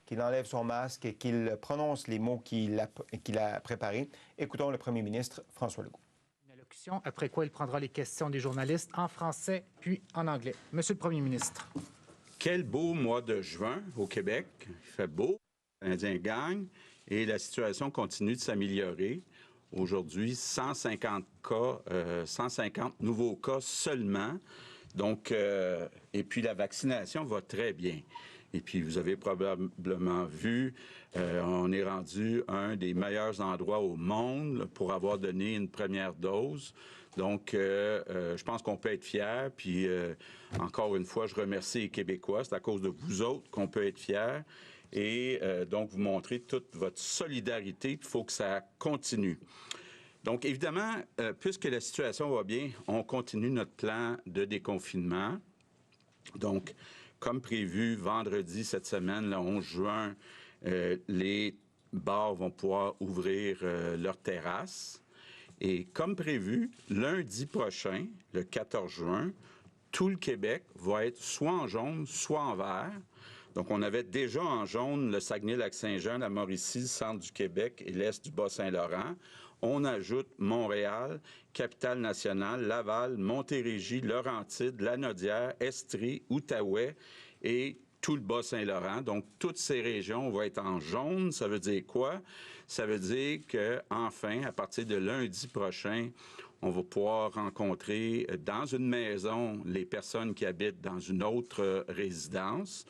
qu'il enlève son masque et qu'il prononce les mots qu'il a préparés. Écoutons le premier ministre François Legault. Une allocution, après quoi il prendra les questions des journalistes en français puis en anglais. Monsieur le Premier ministre. Quel beau mois de juin au Québec. Il fait beau, les Canadiens gagnent et la situation continue de s'améliorer. Aujourd'hui, 150 cas, 150 nouveaux cas seulement. Donc, et puis la vaccination va très bien. Et puis, vous avez probablement vu, on est rendu un des meilleurs endroits au monde pour avoir donné une première dose. Donc, je pense qu'on peut être fiers. Puis, encore une fois, je remercie les Québécois. C'est à cause de vous autres qu'on peut être fiers. Et donc, vous montrez toute votre solidarité. Il faut que ça continue. Donc, évidemment, puisque la situation va bien, on continue notre plan de déconfinement. Donc, comme prévu, vendredi cette semaine, le 11 juin, les bars vont pouvoir ouvrir leurs terrasses. Et comme prévu, lundi prochain, le 14 juin, tout le Québec va être soit en jaune, soit en vert. Donc, on avait déjà en jaune le Saguenay-Lac-Saint-Jean, la Mauricie, le centre du Québec et l'est du Bas-Saint-Laurent. On ajoute Montréal, Capitale-Nationale, Laval, Montérégie, Laurentides, Lanaudière, Estrie, Outaouais et tout le Bas-Saint-Laurent. Donc, toutes ces régions vont être en jaune. Ça veut dire quoi? Ça veut dire qu'enfin, à partir de lundi prochain, on va pouvoir rencontrer dans une maison les personnes qui habitent dans une autre résidence.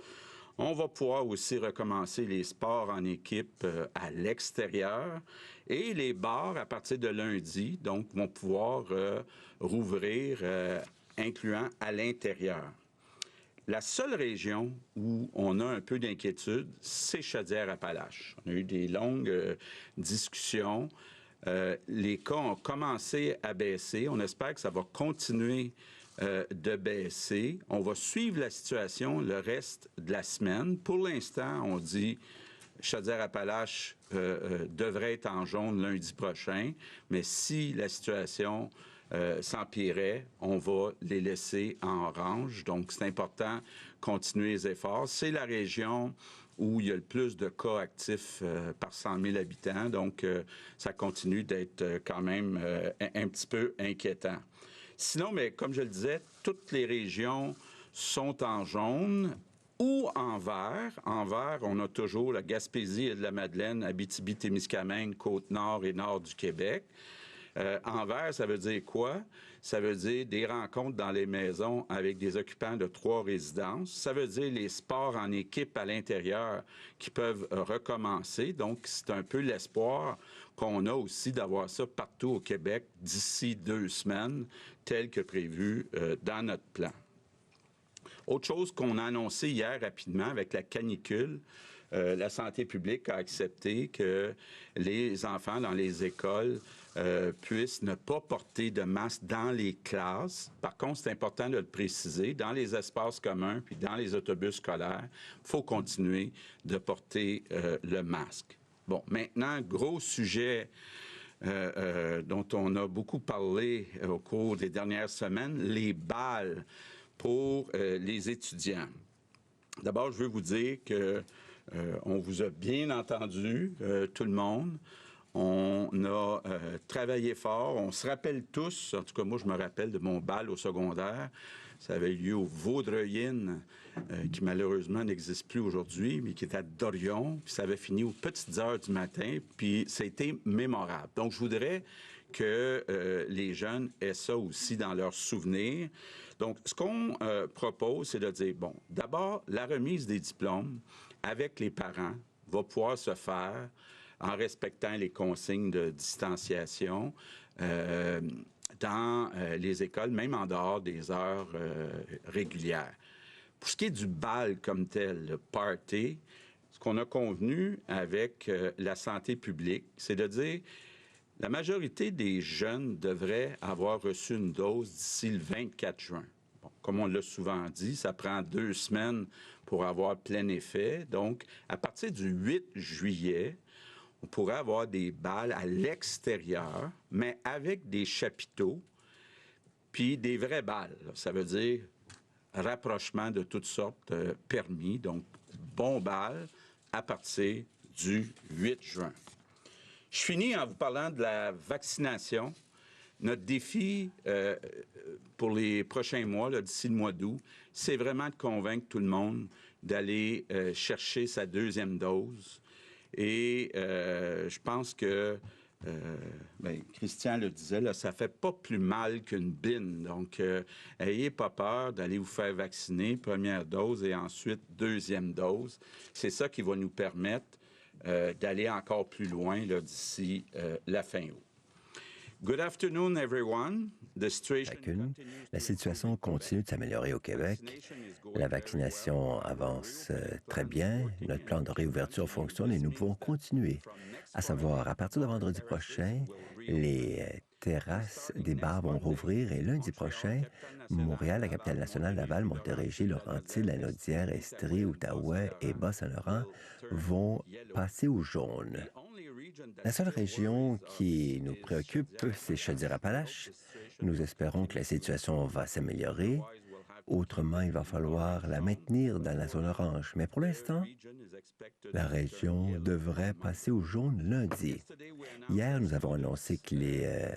On va pouvoir aussi recommencer les sports en équipe à l'extérieur et les bars à partir de lundi, donc, vont pouvoir rouvrir, incluant à l'intérieur. La seule région où on a un peu d'inquiétude, c'est Chaudière-Appalaches. On a eu des longues discussions. Les cas ont commencé à baisser. On espère que ça va continuer de baisser. On va suivre la situation le reste de la semaine. Pour l'instant, on dit Chaudière-Appalaches devrait être en jaune lundi prochain, mais si la situation s'empirait, on va les laisser en orange. Donc, c'est important de continuer les efforts. C'est la région où il y a le plus de cas actifs par 100 000 habitants. Donc, ça continue d'être quand même un petit peu inquiétant. Sinon, mais comme je le disais, toutes les régions sont en jaune ou en vert. En vert, on a toujours la Gaspésie et de la Madeleine, Abitibi-Témiscamingue, Côte-Nord et Nord du Québec. En vert, ça veut dire quoi? Ça veut dire des rencontres dans les maisons avec des occupants de 3 résidences. Ça veut dire les sports en équipe à l'intérieur qui peuvent recommencer. Donc, c'est un peu l'espoir qu'on a aussi d'avoir ça partout au Québec d'ici 2 semaines, tel que prévu dans notre plan. Autre chose qu'on a annoncé hier rapidement avec la canicule, la santé publique a accepté que les enfants dans les écoles puissent ne pas porter de masque dans les classes. Par contre, c'est important de le préciser, dans les espaces communs puis dans les autobus scolaires, il faut continuer de porter le masque. Bon, maintenant, gros sujet dont on a beaucoup parlé au cours des dernières semaines, les balles pour les étudiants. D'abord, je veux vous dire que on vous a bien entendu, tout le monde. On a travaillé fort. On se rappelle tous, en tout cas moi je me rappelle de mon bal au secondaire. Ça avait eu lieu au Vaudreuil-Inn, qui malheureusement n'existe plus aujourd'hui, mais qui est à Dorion. Puis ça avait fini aux petites heures du matin, puis ça a été mémorable. Donc je voudrais que les jeunes aient ça aussi dans leurs souvenirs. Donc ce qu'on propose, c'est de dire, bon, d'abord, la remise des diplômes avec les parents va pouvoir se faire en respectant les consignes de distanciation dans les écoles, même en dehors des heures régulières. Pour ce qui est du bal comme tel, le party, ce qu'on a convenu avec la santé publique, c'est de dire la majorité des jeunes devraient avoir reçu une dose d'ici le 24 juin. Bon, comme on l'a souvent dit, ça prend 2 semaines pour avoir plein effet. Donc, à partir du 8 juillet, on pourrait avoir des balles à l'extérieur, mais avec des chapiteaux, puis des vraies balles. Ça veut dire rapprochement de toutes sortes permis, donc bon bal, à partir du 8 juin. Je finis en vous parlant de la vaccination. Notre défi pour les prochains mois, d'ici le mois d'août, c'est vraiment de convaincre tout le monde d'aller chercher sa deuxième dose. Et je pense que, Christian le disait, là, ça fait pas plus mal qu'une bine. Donc, ayez pas peur d'aller vous faire vacciner, première dose et ensuite deuxième dose. C'est ça qui va nous permettre d'aller encore plus loin d'ici la fin août. Good afternoon, everyone. La situation continue de s'améliorer au Québec. La vaccination avance très bien. Notre plan de réouverture fonctionne et nous pouvons continuer. À savoir, à partir de vendredi prochain, les terrasses des bars vont rouvrir et lundi prochain, Montréal, la capitale nationale, Laval, Montérégie, Laurentides, Lanaudière, Estrie, Outaouais et Bas-Saint-Laurent vont passer au jaune. La seule région qui nous préoccupe, c'est Chaudière-Appalaches. Nous espérons que la situation va s'améliorer. Autrement, il va falloir la maintenir dans la zone orange. Mais pour l'instant, la région devrait passer au jaune lundi. Hier, nous avons annoncé que les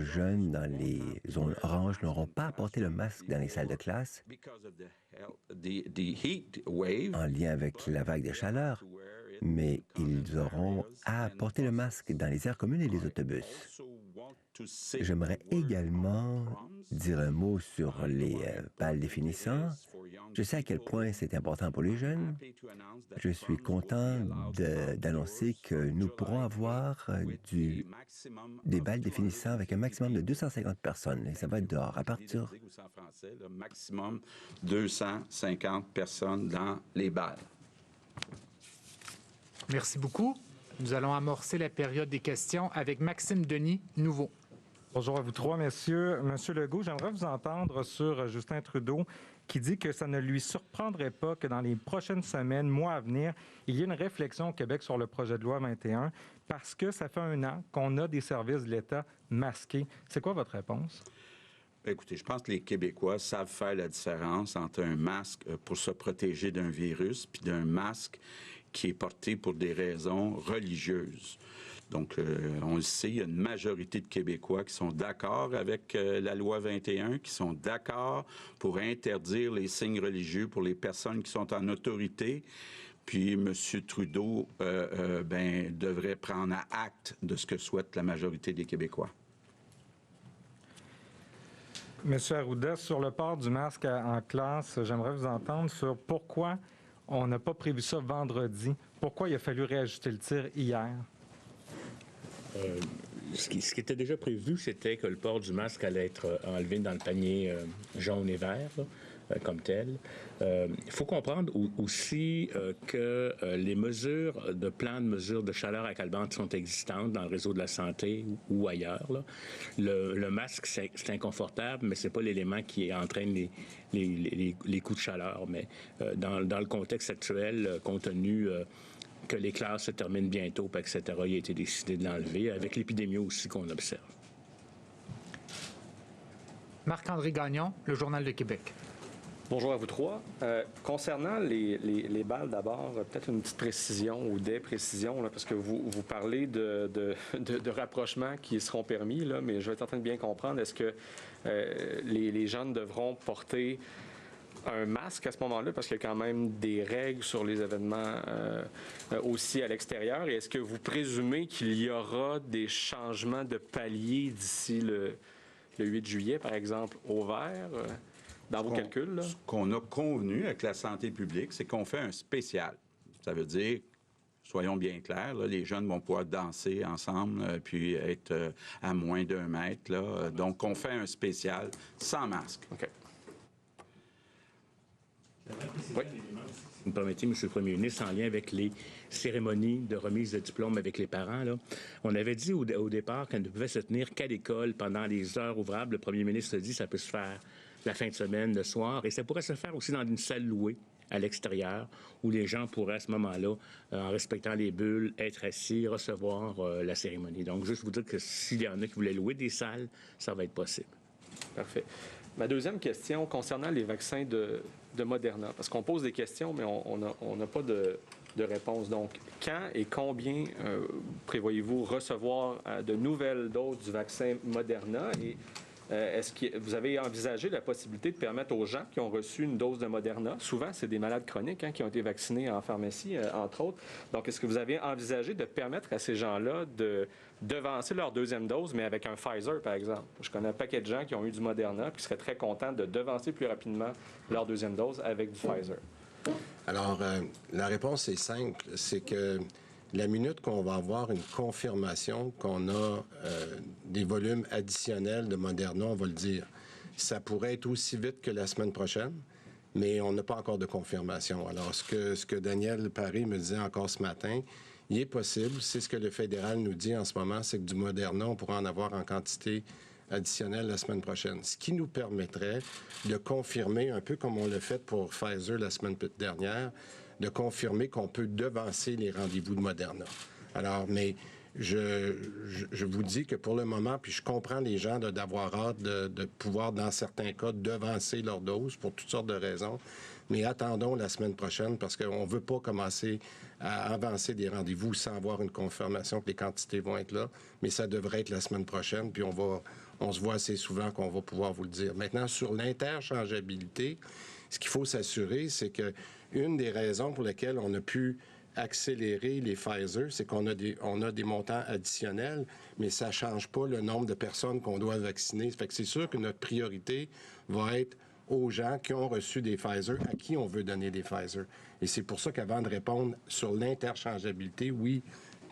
jeunes dans les zones oranges n'auront pas à porter le masque dans les salles de classe en lien avec la vague de chaleur, mais ils auront à porter le masque dans les aires communes et les autobus. J'aimerais également dire un mot sur les balles définissants. Je sais à quel point c'est important pour les jeunes. Je suis content d'annoncer que nous pourrons avoir des balles définissants avec un maximum de 250 personnes. Et ça va être dehors à partir... Maximum 250 personnes dans les balles. Merci beaucoup. Nous allons amorcer la période des questions avec Maxime Denis, nouveau. Bonjour à vous trois, messieurs. Monsieur Legault, j'aimerais vous entendre sur Justin Trudeau qui dit que ça ne lui surprendrait pas que dans les prochaines semaines, mois à venir, il y ait une réflexion au Québec sur le projet de loi 21 parce que ça fait 1 an qu'on a des services de l'État masqués. C'est quoi votre réponse? Écoutez, je pense que les Québécois savent faire la différence entre un masque pour se protéger d'un virus puis d'un masque qui est porté pour des raisons religieuses. Donc, on le sait, il y a une majorité de Québécois qui sont d'accord avec la loi 21, qui sont d'accord pour interdire les signes religieux pour les personnes qui sont en autorité. Puis, M. Trudeau devrait prendre acte de ce que souhaite la majorité des Québécois. Monsieur Arruda, sur le port du masque en classe, j'aimerais vous entendre sur pourquoi on n'a pas prévu ça vendredi. Pourquoi il a fallu réajuster le tir hier? Ce qui était déjà prévu, c'était que le port du masque allait être enlevé dans le panier jaune et vert, là, comme tel. Il faut comprendre aussi que les mesures de plan de mesures de chaleur accalmante sont existantes dans le réseau de la santé ou ailleurs. Là. Le masque, c'est inconfortable, mais c'est pas l'élément qui entraîne les coups de chaleur. Mais dans le contexte actuel, compte tenu que les classes se terminent bientôt, etc., il a été décidé de l'enlever, avec l'épidémie aussi qu'on observe. Marc-André Gagnon, Le Journal de Québec. Bonjour à vous trois. Concernant les balles, d'abord, peut-être une petite précision ou des précisions, là, parce que vous parlez de rapprochements qui seront permis, là, mais je vais tenter de bien comprendre. Est-ce que les jeunes devront porter un masque à ce moment-là, parce qu'il y a quand même des règles sur les événements aussi à l'extérieur. Et est-ce que vous présumez qu'il y aura des changements de palier d'ici le 8 juillet, par exemple, au vert, dans vos calculs? Là? Ce qu'on a convenu avec la santé publique, c'est qu'on fait un spécial. Ça veut dire, soyons bien clairs, là, les jeunes vont pouvoir danser ensemble puis être à moins d'1 mètre. Là. Donc, on fait un spécial sans masque. OK. Oui. Si vous me permettez, M. le Premier ministre, en lien avec les cérémonies de remise de diplôme avec les parents, là, on avait dit au départ qu'elle ne pouvait se tenir qu'à l'école pendant les heures ouvrables. Le premier ministre a dit que ça peut se faire la fin de semaine, le soir, et ça pourrait se faire aussi dans une salle louée à l'extérieur, où les gens pourraient à ce moment-là, en respectant les bulles, être assis, recevoir la cérémonie. Donc, juste vous dire que s'il y en a qui voulaient louer des salles, ça va être possible. Parfait. Ma deuxième question concernant les vaccins de Moderna, parce qu'on pose des questions, mais on n'a pas de réponse. Donc, quand et combien prévoyez-vous recevoir de nouvelles doses du vaccin Moderna? Et est-ce que vous avez envisagé la possibilité de permettre aux gens qui ont reçu une dose de Moderna, souvent c'est des malades chroniques qui ont été vaccinés en pharmacie, entre autres, donc est-ce que vous avez envisagé de permettre à ces gens-là de devancer leur deuxième dose, mais avec un Pfizer, par exemple? Je connais un paquet de gens qui ont eu du Moderna qui seraient très contents de devancer plus rapidement leur deuxième dose avec du Pfizer. Alors, la réponse est simple, c'est que la minute qu'on va avoir une confirmation qu'on a des volumes additionnels de Moderna, on va le dire. Ça pourrait être aussi vite que la semaine prochaine, mais on n'a pas encore de confirmation. Alors, ce que Daniel Paré me disait encore ce matin, il est possible, c'est ce que le fédéral nous dit en ce moment, c'est que du Moderna, on pourra en avoir en quantité additionnelle la semaine prochaine. Ce qui nous permettrait de confirmer, un peu comme on l'a fait pour Pfizer la semaine dernière, de confirmer qu'on peut devancer les rendez-vous de Moderna. Alors, mais je vous dis que pour le moment, puis je comprends les gens d'avoir hâte de pouvoir, dans certains cas, devancer leur dose pour toutes sortes de raisons, mais attendons la semaine prochaine parce qu'on ne veut pas commencer à avancer des rendez-vous sans avoir une confirmation que les quantités vont être là, mais ça devrait être la semaine prochaine, puis on se voit assez souvent qu'on va pouvoir vous le dire. Maintenant, sur l'interchangeabilité, ce qu'il faut s'assurer, c'est que une des raisons pour lesquelles on a pu accélérer les Pfizer, c'est qu'on a des montants additionnels, mais ça ne change pas le nombre de personnes qu'on doit vacciner. Ça fait que c'est sûr que notre priorité va être aux gens qui ont reçu des Pfizer, à qui on veut donner des Pfizer. Et c'est pour ça qu'avant de répondre sur l'interchangeabilité, oui,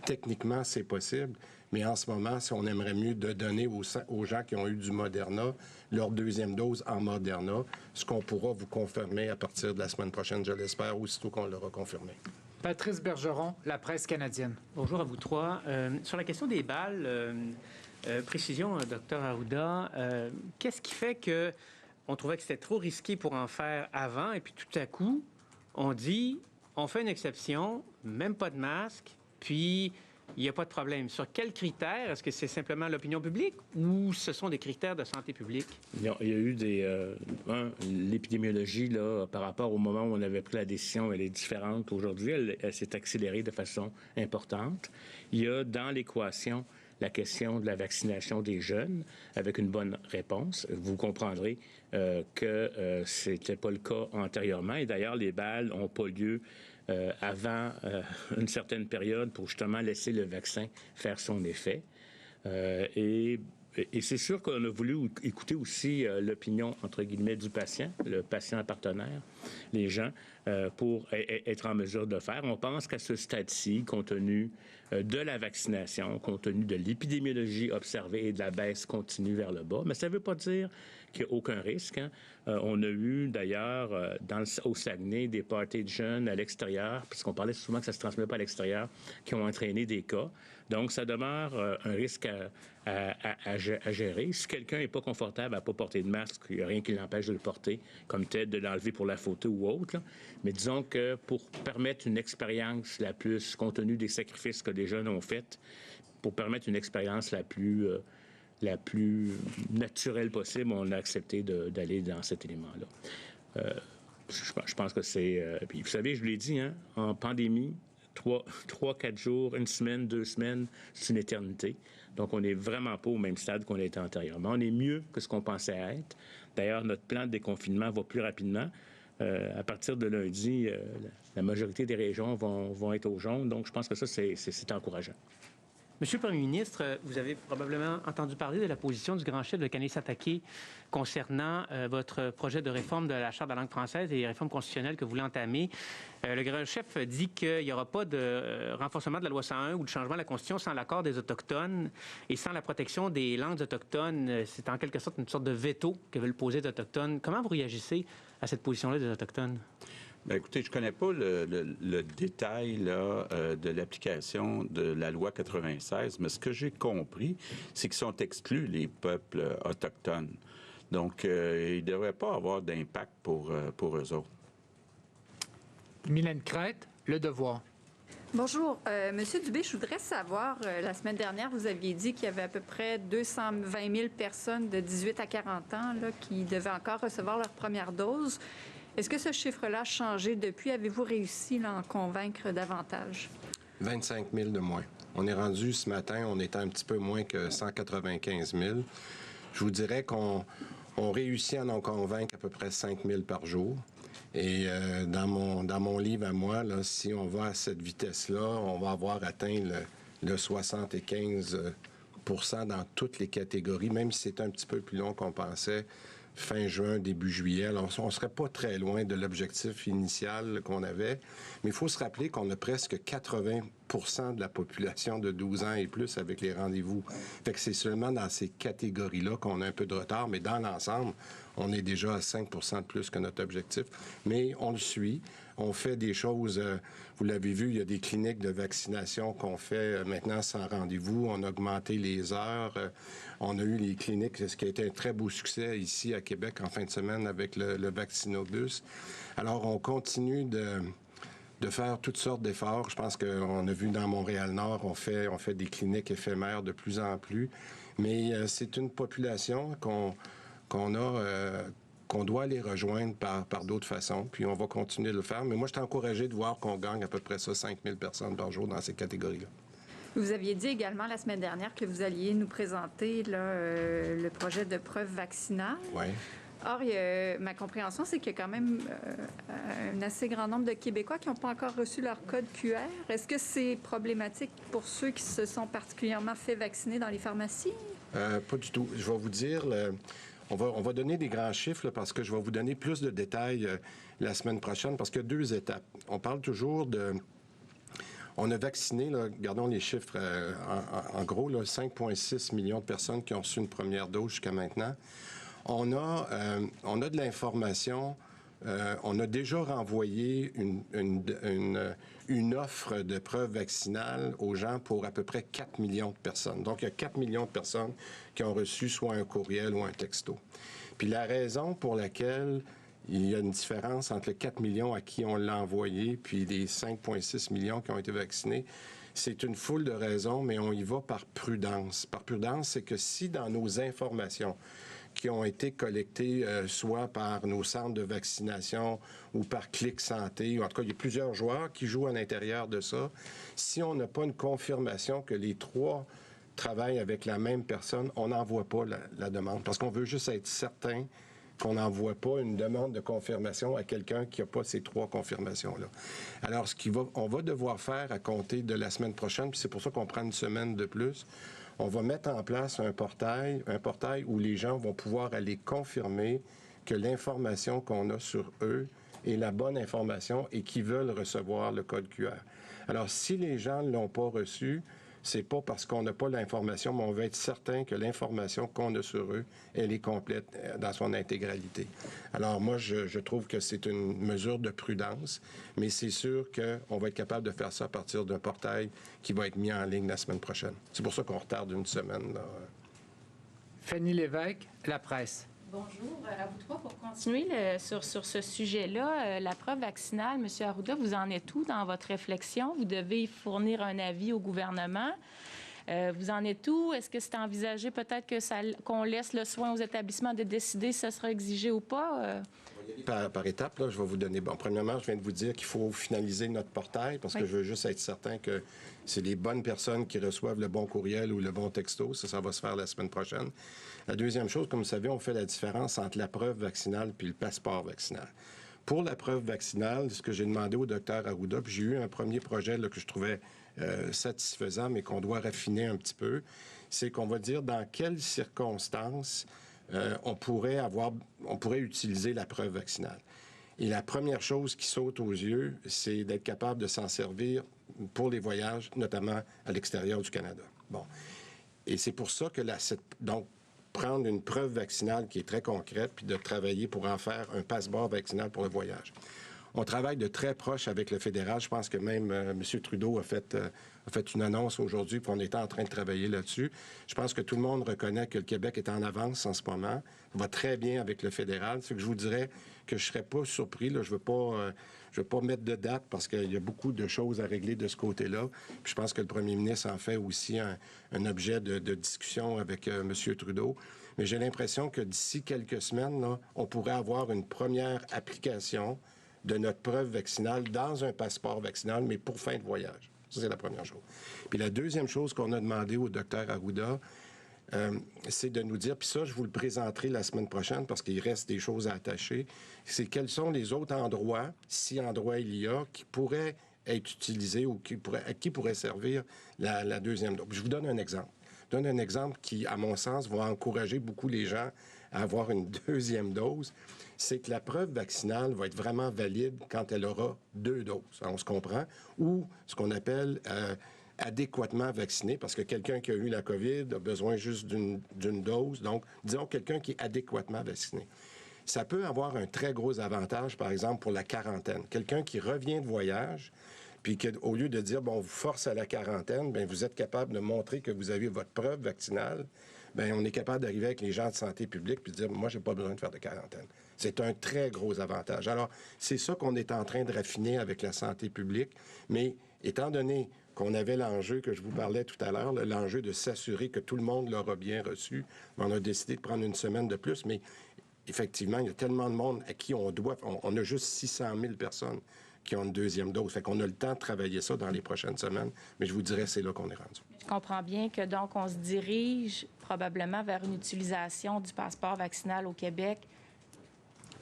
techniquement, c'est possible, mais en ce moment, si on aimerait mieux de donner aux gens qui ont eu du Moderna leur deuxième dose en Moderna, ce qu'on pourra vous confirmer à partir de la semaine prochaine, je l'espère, aussitôt qu'on l'aura confirmé. Patrice Bergeron, La Presse canadienne. Bonjour à vous trois. Sur la question des balles, précision, Dr Arruda, qu'est-ce qui fait que on trouvait que c'était trop risqué pour en faire avant, et puis tout à coup, on dit, on fait une exception, même pas de masque, puis il n'y a pas de problème. Sur quels critères? Est-ce que c'est simplement l'opinion publique ou ce sont des critères de santé publique? Il y a eu l'épidémiologie, là, par rapport au moment où on avait pris la décision, elle est différente. Aujourd'hui, elle s'est accélérée de façon importante. Il y a dans l'équation la question de la vaccination des jeunes avec une bonne réponse. Vous comprendrez que ce n'était pas le cas antérieurement. Et d'ailleurs, les balles n'ont pas lieu avant une certaine période pour justement laisser le vaccin faire son effet. Et c'est sûr qu'on a voulu écouter aussi l'opinion, entre guillemets, du patient, le patient partenaire, les gens, pour être en mesure de faire. On pense qu'à ce stade-ci, compte tenu de la vaccination, compte tenu de l'épidémiologie observée et de la baisse continue vers le bas, mais ça ne veut pas dire qu'il n'y a aucun risque. On a eu d'ailleurs au Saguenay des parties de jeunes à l'extérieur, puisqu'on parlait souvent que ça ne se transmet pas à l'extérieur, qui ont entraîné des cas. Donc, ça demeure un risque à gérer. Si quelqu'un n'est pas confortable à ne pas porter de masque, il n'y a rien qui l'empêche de le porter, comme tel de l'enlever pour la photo ou autre. Là. Mais disons que pour permettre une expérience la plus, compte tenu des sacrifices que les jeunes ont faits, pour permettre une expérience la plus naturelle possible, on a accepté d'aller dans cet élément-là. Je pense que c'est... puis vous savez, je vous l'ai dit, en pandémie, 3-4 jours, une semaine, 2 semaines, c'est une éternité. Donc, on n'est vraiment pas au même stade qu'on était antérieurement. On est mieux que ce qu'on pensait être. D'ailleurs, notre plan de déconfinement va plus rapidement. À partir de lundi, la majorité des régions vont être au jaune. Donc, je pense que ça, c'est encourageant. Monsieur le Premier ministre, vous avez probablement entendu parler de la position du grand chef de Canis Attaqué concernant votre projet de réforme de la Charte de la langue française et les réformes constitutionnelles que vous voulez entamer. Le grand chef dit qu'il n'y aura pas de renforcement de la loi 101 ou de changement de la Constitution sans l'accord des Autochtones et sans la protection des langues autochtones. C'est en quelque sorte une sorte de veto que veulent poser les Autochtones. Comment vous réagissez à cette position-là des Autochtones? Bien, écoutez, je ne connais pas le détail là, de l'application de la loi 96, mais ce que j'ai compris, c'est qu'ils sont exclus, les peuples autochtones. Donc, il ne devrait pas avoir d'impact pour eux autres. Mylène Crête, Le Devoir. Bonjour. Monsieur Dubé, je voudrais savoir, la semaine dernière, vous aviez dit qu'il y avait à peu près 220 000 personnes de 18 à 40 ans là, qui devaient encore recevoir leur première dose. Est-ce que ce chiffre-là a changé depuis? Avez-vous réussi là, à en convaincre davantage? 25 000 de moins. On est rendu ce matin, on était un petit peu moins que 195 000. Je vous dirais qu'on réussit à en convaincre à peu près 5 000 par jour. Et dans mon livre à moi, là, si on va à cette vitesse-là, on va avoir atteint le 75 % dans toutes les catégories, même si c'est un petit peu plus long qu'on pensait, fin juin, début juillet. Alors, on ne serait pas très loin de l'objectif initial qu'on avait, mais il faut se rappeler qu'on a presque 80 % de la population de 12 ans et plus avec les rendez-vous. Fait que c'est seulement dans ces catégories-là qu'on a un peu de retard, mais dans l'ensemble, on est déjà à 5 % de plus que notre objectif. Mais on le suit. On fait des choses, vous l'avez vu, il y a des cliniques de vaccination qu'on fait maintenant sans rendez-vous. On a augmenté les heures. On a eu les cliniques, ce qui a été un très beau succès ici à Québec en fin de semaine avec le Vaccinobus. Alors, on continue de faire toutes sortes d'efforts. Je pense qu'on a vu dans Montréal-Nord, on fait des cliniques éphémères de plus en plus. Mais c'est une population qu'on doit aller rejoindre par d'autres façons, puis on va continuer de le faire. Mais moi, je suis encouragé de voir qu'on gagne à peu près 5 000 personnes par jour dans ces catégories-là. Vous aviez dit également la semaine dernière que vous alliez nous présenter là, le projet de preuve vaccinale. Oui. Or, ma compréhension, c'est qu'il y a quand même un assez grand nombre de Québécois qui n'ont pas encore reçu leur code QR. Est-ce que c'est problématique pour ceux qui se sont particulièrement fait vacciner dans les pharmacies? Pas du tout. Je vais vous dire... On va donner des grands chiffres là, parce que je vais vous donner plus de détails la semaine prochaine parce qu'il y a 2 étapes. On parle toujours de... On a vacciné, là, gardons les chiffres en gros, 5,6 millions de personnes qui ont reçu une première dose jusqu'à maintenant. On a de l'information. On a déjà renvoyé une offre de preuve vaccinale aux gens pour à peu près 4 millions de personnes. Donc, il y a 4 millions de personnes qui ont reçu soit un courriel ou un texto. Puis la raison pour laquelle il y a une différence entre les 4 millions à qui on l'a envoyé puis les 5,6 millions qui ont été vaccinés, c'est une foule de raisons, mais on y va par prudence. Par prudence, c'est que si dans nos informations qui ont été collectés soit par nos centres de vaccination ou par Clic Santé, ou en tout cas, il y a plusieurs joueurs qui jouent à l'intérieur de ça. Si on n'a pas une confirmation que les 3 travaillent avec la même personne, on n'envoie pas la demande parce qu'on veut juste être certain qu'on n'envoie pas une demande de confirmation à quelqu'un qui n'a pas ces 3 confirmations-là. Alors, on va devoir faire à compter de la semaine prochaine, puis c'est pour ça qu'on prend une semaine de plus, on va mettre en place un portail où les gens vont pouvoir aller confirmer que l'information qu'on a sur eux est la bonne information et qu'ils veulent recevoir le code QR. Alors, si les gens ne l'ont pas reçu, c'est pas parce qu'on n'a pas l'information, mais on veut être certain que l'information qu'on a sur eux, elle est complète dans son intégralité. Alors moi, je trouve que c'est une mesure de prudence, mais c'est sûr qu'on va être capable de faire ça à partir d'un portail qui va être mis en ligne la semaine prochaine. C'est pour ça qu'on retarde une semaine. Là. Fanny Lévesque, La Presse. Bonjour à vous 3. Pour continuer sur ce sujet-là, la preuve vaccinale, M. Arruda, vous en êtes où dans votre réflexion? Vous devez fournir un avis au gouvernement. Vous en êtes où? Est-ce que c'est envisagé peut-être qu'on laisse le soin aux établissements de décider si ça sera exigé ou pas? Par étapes, là, je vais vous donner... Bon, premièrement, je viens de vous dire qu'il faut finaliser notre portail parce que je veux juste être certain que c'est les bonnes personnes qui reçoivent le bon courriel ou le bon texto. Ça va se faire la semaine prochaine. La deuxième chose, comme vous savez, on fait la différence entre la preuve vaccinale puis le passeport vaccinal. Pour la preuve vaccinale, ce que j'ai demandé au Dr Arruda, puis j'ai eu un premier projet là, que je trouvais satisfaisant, mais qu'on doit raffiner un petit peu, c'est qu'on va dire dans quelles circonstances on pourrait utiliser la preuve vaccinale. Et la première chose qui saute aux yeux, c'est d'être capable de s'en servir pour les voyages, notamment à l'extérieur du Canada. Bon. Et c'est pour ça que donc, prendre une preuve vaccinale qui est très concrète, puis de travailler pour en faire un passeport vaccinal pour le voyage. On travaille de très proche avec le fédéral. Je pense que même M. Trudeau a fait une annonce aujourd'hui, puis on est en train de travailler là-dessus. Je pense que tout le monde reconnaît que le Québec est en avance en ce moment. On va très bien avec le fédéral. C'est que je vous dirais que je ne serais pas surpris. Là. Je veux pas mettre de date parce qu'il y a beaucoup de choses à régler de ce côté-là. Puis je pense que le premier ministre en fait aussi un objet de discussion avec M. Trudeau. Mais j'ai l'impression que d'ici quelques semaines, là, on pourrait avoir une première application de notre preuve vaccinale dans un passeport vaccinal, mais pour fin de voyage. Ça, c'est la première chose. Puis la deuxième chose qu'on a demandé au Dr Arruda, c'est de nous dire, puis ça, je vous le présenterai la semaine prochaine parce qu'il reste des choses à attacher, c'est quels sont les autres endroits, si endroits il y a, qui pourraient être utilisés ou à qui pourrait servir la deuxième dose. Je vous donne un exemple. Je donne un exemple qui, à mon sens, va encourager beaucoup les gens à avoir une deuxième dose. C'est que la preuve vaccinale va être vraiment valide quand elle aura 2 doses. On se comprend. Ou ce qu'on appelle adéquatement vacciné, parce que quelqu'un qui a eu la COVID a besoin juste d'une dose. Donc, disons quelqu'un qui est adéquatement vacciné. Ça peut avoir un très gros avantage, par exemple, pour la quarantaine. Quelqu'un qui revient de voyage, puis qu'au lieu de dire, bon, on vous force à la quarantaine, bien, vous êtes capable de montrer que vous avez votre preuve vaccinale, bien, on est capable d'arriver avec les gens de santé publique puis de dire, moi, j'ai pas besoin de faire de quarantaine. C'est un très gros avantage. Alors, c'est ça qu'on est en train de raffiner avec la santé publique, mais étant donné qu'on avait l'enjeu que je vous parlais tout à l'heure, l'enjeu de s'assurer que tout le monde l'aura bien reçu, on a décidé de prendre une semaine de plus, mais effectivement, il y a tellement de monde à qui on doit, on a juste 600 000 personnes qui ont une deuxième dose. Fait qu'on a le temps de travailler ça dans les prochaines semaines, mais je vous dirais, c'est là qu'on est rendu. Je comprends bien que donc on se dirige probablement vers une utilisation du passeport vaccinal au Québec.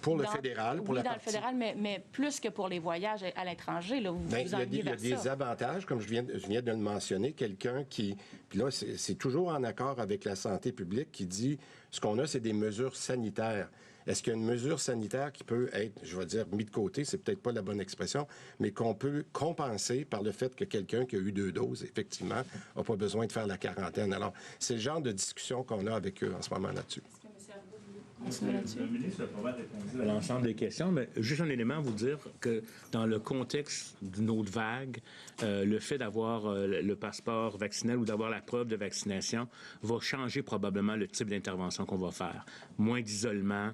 Pour le fédéral, pour la dans partie... le fédéral, mais plus que pour les voyages à l'étranger. Là, il y a des avantages, comme je viens de le mentionner. Quelqu'un qui... Puis là, c'est toujours en accord avec la santé publique qui dit, ce qu'on a, c'est des mesures sanitaires. Est-ce qu'il y a une mesure sanitaire qui peut être, je vais dire, mis de côté, c'est peut-être pas la bonne expression, mais qu'on peut compenser par le fait que quelqu'un qui a eu 2 doses, effectivement, n'a pas besoin de faire la quarantaine. Alors, c'est le genre de discussion qu'on a avec eux en ce moment là-dessus. Le ministre a pas mal répondu à l'ensemble des questions, mais juste un élément, vous dire que dans le contexte d'une autre vague, le fait d'avoir le passeport vaccinal ou d'avoir la preuve de vaccination va changer probablement le type d'intervention qu'on va faire. Moins d'isolement.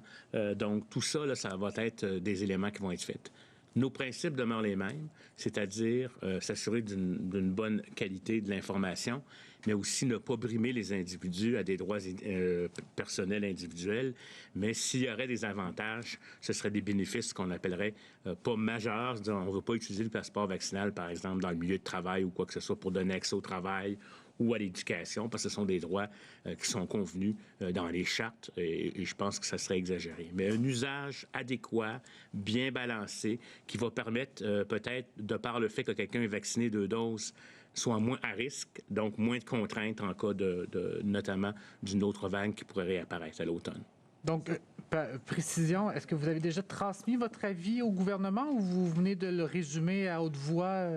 Donc, tout ça, là, ça va être des éléments qui vont être faits. Nos principes demeurent les mêmes, c'est-à-dire s'assurer d'une bonne qualité de l'information, mais aussi ne pas brimer les individus à des droits personnels individuels. Mais s'il y aurait des avantages, ce seraient des bénéfices qu'on appellerait pas majeurs. On ne veut pas utiliser le passeport vaccinal, par exemple, dans le milieu de travail ou quoi que ce soit pour donner accès au travail ou à l'éducation, parce que ce sont des droits qui sont convenus dans les chartes, et je pense que ça serait exagéré. Mais un usage adéquat, bien balancé, qui va permettre peut-être, de par le fait que quelqu'un est vacciné 2 doses, soit moins à risque, donc moins de contraintes en cas notamment d'une autre vague qui pourrait réapparaître à l'automne. Donc, précision, est-ce que vous avez déjà transmis votre avis au gouvernement ou vous venez de le résumer à haute voix?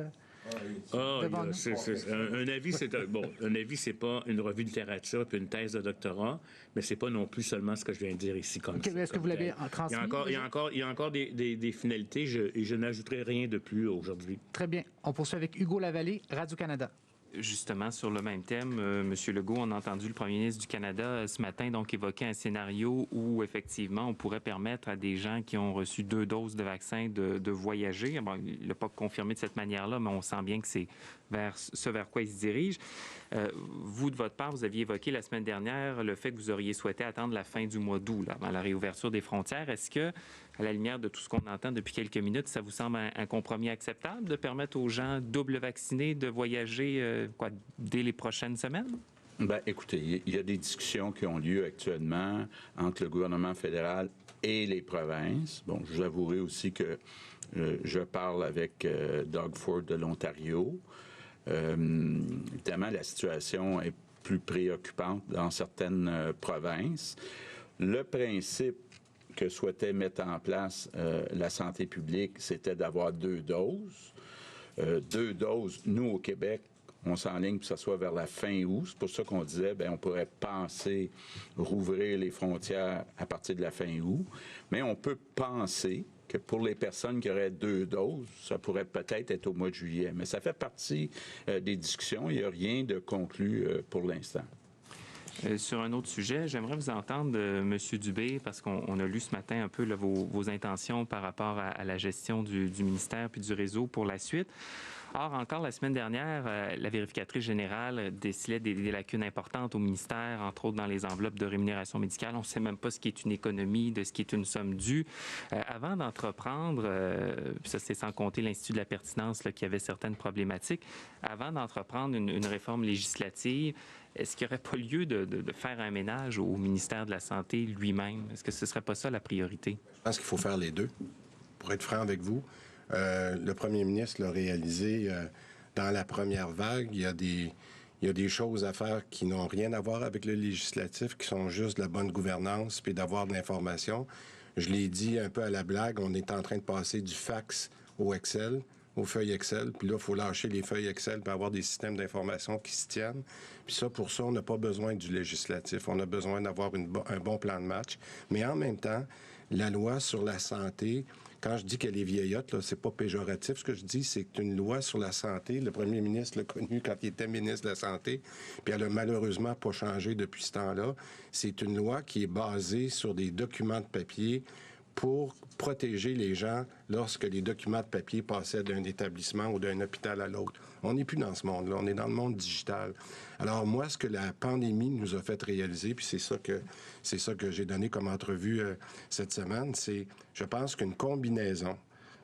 Un avis, c'est pas une revue de littérature puis une thèse de doctorat, mais c'est pas non plus seulement ce que je viens de dire ici comme ça. Est-ce que vous l'avez transmis? Il y a encore des finalités et je n'ajouterai rien de plus aujourd'hui. Très bien. On poursuit avec Hugo Lavallée, Radio-Canada. Justement, sur le même thème, M. Legault, on a entendu le premier ministre du Canada ce matin donc évoquer un scénario où, effectivement, on pourrait permettre à des gens qui ont reçu 2 doses de vaccin de voyager. Bon, il n'a pas confirmé de cette manière-là, mais on sent bien que c'est vers quoi il se dirige. Vous, de votre part, vous aviez évoqué la semaine dernière le fait que vous auriez souhaité attendre la fin du mois d'août, avant la réouverture des frontières. Est-ce que, à la lumière de tout ce qu'on entend depuis quelques minutes, ça vous semble un compromis acceptable de permettre aux gens double vaccinés de voyager dès les prochaines semaines? Bien, écoutez, il y a des discussions qui ont lieu actuellement entre le gouvernement fédéral et les provinces. Bon, je vous avouerai aussi que je parle avec Doug Ford de l'Ontario. Évidemment, la situation est plus préoccupante dans certaines provinces. Le principe que souhaitait mettre en place la santé publique, c'était d'avoir 2 doses. 2 doses, nous, au Québec, on s'enligne pour que ça soit vers la fin août. C'est pour ça qu'on disait, bien, on pourrait penser rouvrir les frontières à partir de la fin août. Mais on peut penser que pour les personnes qui auraient 2 doses, ça pourrait peut-être être au mois de juillet. Mais ça fait partie des discussions. Il n'y a rien de conclu pour l'instant. Sur un autre sujet, j'aimerais vous entendre, M. Dubé, parce qu'on a lu ce matin un peu là, vos intentions par rapport à la gestion du ministère puis du réseau pour la suite. Or, encore la semaine dernière, la vérificatrice générale décelait des lacunes importantes au ministère, entre autres dans les enveloppes de rémunération médicale. On ne sait même pas ce qui est une économie, de ce qui est une somme due. Avant d'entreprendre, ça c'est sans compter l'Institut de la pertinence là, qui avait certaines problématiques, avant d'entreprendre une réforme législative, est-ce qu'il n'y aurait pas lieu de faire un ménage au ministère de la Santé lui-même? Est-ce que ce ne serait pas ça la priorité? Je pense qu'il faut faire les deux. Pour être franc avec vous, le premier ministre l'a réalisé dans la première vague. Il y a des choses à faire qui n'ont rien à voir avec le législatif, qui sont juste de la bonne gouvernance puis d'avoir de l'information. Je l'ai dit un peu à la blague, on est en train de passer du fax au Excel, aux feuilles Excel. Puis là, il faut lâcher les feuilles Excel pour avoir des systèmes d'information qui se tiennent. Puis ça, pour ça, on n'a pas besoin du législatif. On a besoin d'avoir un bon plan de match. Mais en même temps, la loi sur la santé, quand je dis qu'elle est vieillotte, là, c'est pas péjoratif. Ce que je dis, c'est qu'une loi sur la santé, le premier ministre l'a connue quand il était ministre de la Santé, puis elle a malheureusement pas changé depuis ce temps-là. C'est une loi qui est basée sur des documents de papier pour protéger les gens lorsque les documents de papier passaient d'un établissement ou d'un hôpital à l'autre. On n'est plus dans ce monde-là, on est dans le monde digital. Alors moi, ce que la pandémie nous a fait réaliser, puis c'est ça que j'ai donné comme entrevue cette semaine, c'est, je pense qu'une combinaison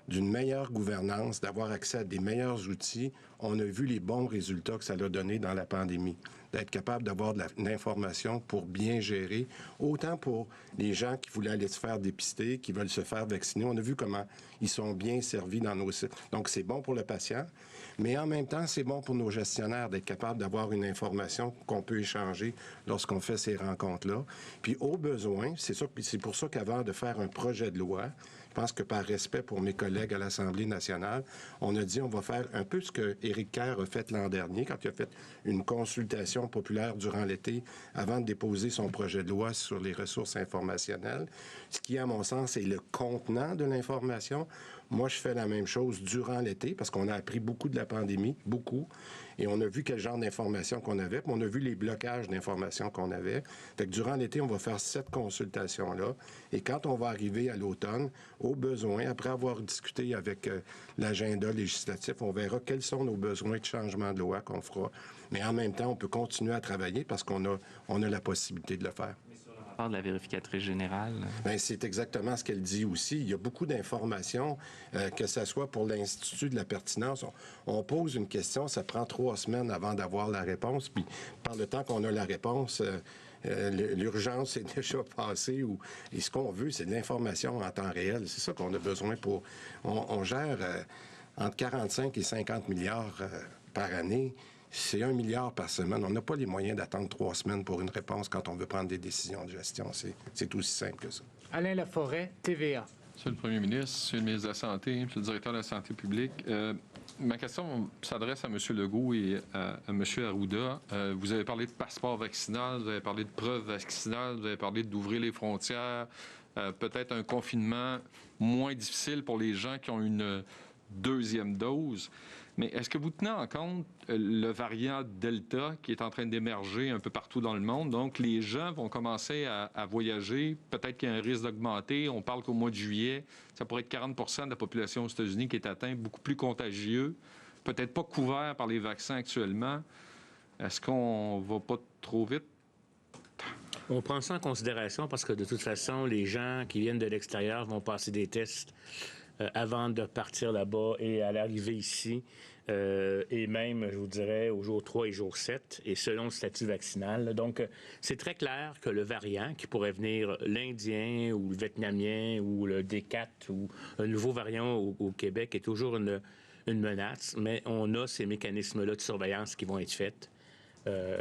d'une meilleure gouvernance, d'avoir accès à des meilleurs outils, on a vu les bons résultats que ça a donné dans la pandémie. D'être capable d'avoir de l'information pour bien gérer, autant pour les gens qui voulaient aller se faire dépister, qui veulent se faire vacciner. On a vu comment ils sont bien servis dans nos sites. Donc, c'est bon pour le patient, mais en même temps, c'est bon pour nos gestionnaires d'être capables d'avoir une information qu'on peut échanger lorsqu'on fait ces rencontres-là. Puis, au besoin, c'est pour ça qu'avant de faire un projet de loi, je pense que par respect pour mes collègues à l'Assemblée nationale, on a dit on va faire un peu ce que Éric Kerr a fait l'an dernier quand il a fait une consultation populaire durant l'été avant de déposer son projet de loi sur les ressources informationnelles. Ce qui, à mon sens, est le contenant de l'information. Moi, je fais la même chose durant l'été parce qu'on a appris beaucoup de la pandémie, beaucoup. Et on a vu quel genre d'informations qu'on avait, puis on a vu les blocages d'informations qu'on avait. Fait que durant l'été, on va faire cette consultation-là. Et quand on va arriver à l'automne, au besoin, après avoir discuté avec l'agenda législatif, on verra quels sont nos besoins de changement de loi qu'on fera. Mais en même temps, on peut continuer à travailler parce qu'on a la possibilité de le faire. De la vérificatrice générale? Bien, c'est exactement ce qu'elle dit aussi. Il y a beaucoup d'informations, que ce soit pour l'Institut de la pertinence. On pose une question, ça prend 3 semaines avant d'avoir la réponse, puis par le temps qu'on a la réponse, l'urgence est déjà passée. Et ce qu'on veut, c'est de l'information en temps réel. C'est ça qu'on a besoin pour... On gère entre 45 et 50 milliards par année. C'est 1 milliard par semaine. On n'a pas les moyens d'attendre 3 semaines pour une réponse quand on veut prendre des décisions de gestion. C'est aussi simple que ça. Alain Laforêt, TVA. Monsieur le Premier ministre, Monsieur le ministre de la Santé, Monsieur le directeur de la Santé publique, ma question s'adresse à M. Legault et à M. Arruda. Vous avez parlé de passeport vaccinal, vous avez parlé de preuve vaccinale, vous avez parlé d'ouvrir les frontières, peut-être un confinement moins difficile pour les gens qui ont une 2e dose. Mais est-ce que vous tenez en compte le variant Delta qui est en train d'émerger un peu partout dans le monde? Donc, les gens vont commencer à voyager. Peut-être qu'il y a un risque d'augmenter. On parle qu'au mois de juillet, ça pourrait être 40 % de la population aux États-Unis qui est atteinte, beaucoup plus contagieux, peut-être pas couvert par les vaccins actuellement. Est-ce qu'on va pas trop vite? On prend ça en considération parce que, de toute façon, les gens qui viennent de l'extérieur vont passer des tests avant de partir là-bas et à l'arrivée ici, et même, je vous dirais, au jour 3 et jour 7, et selon le statut vaccinal. Donc, c'est très clair que le variant, qui pourrait venir l'Indien ou le Vietnamien ou le D4 ou un nouveau variant au Québec, est toujours une menace, mais on a ces mécanismes-là de surveillance qui vont être faits.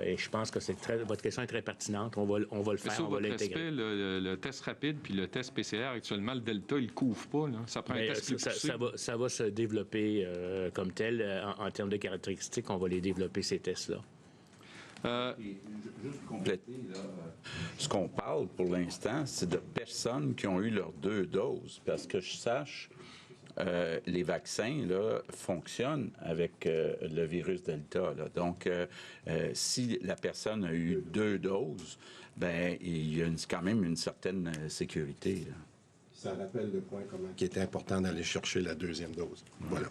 Et je pense que votre question est très pertinente. On va le faire, on va l'intégrer. Le test rapide puis le test PCR, actuellement, le Delta, il ne couvre pas. Là. Ça prend un test plus poussé. Ça va se développer comme tel. En termes de caractéristiques, on va les développer, ces tests-là. Juste compléter, là, ce qu'on parle pour l'instant, c'est de personnes qui ont eu leurs 2 doses. Parce que je sache, les vaccins là, fonctionnent avec le virus Delta. Là. Donc, si la personne a eu 2 doses, ben il y a quand même une certaine sécurité. Là. Ça rappelle le point comment qui était important d'aller chercher la 2e dose. Voilà.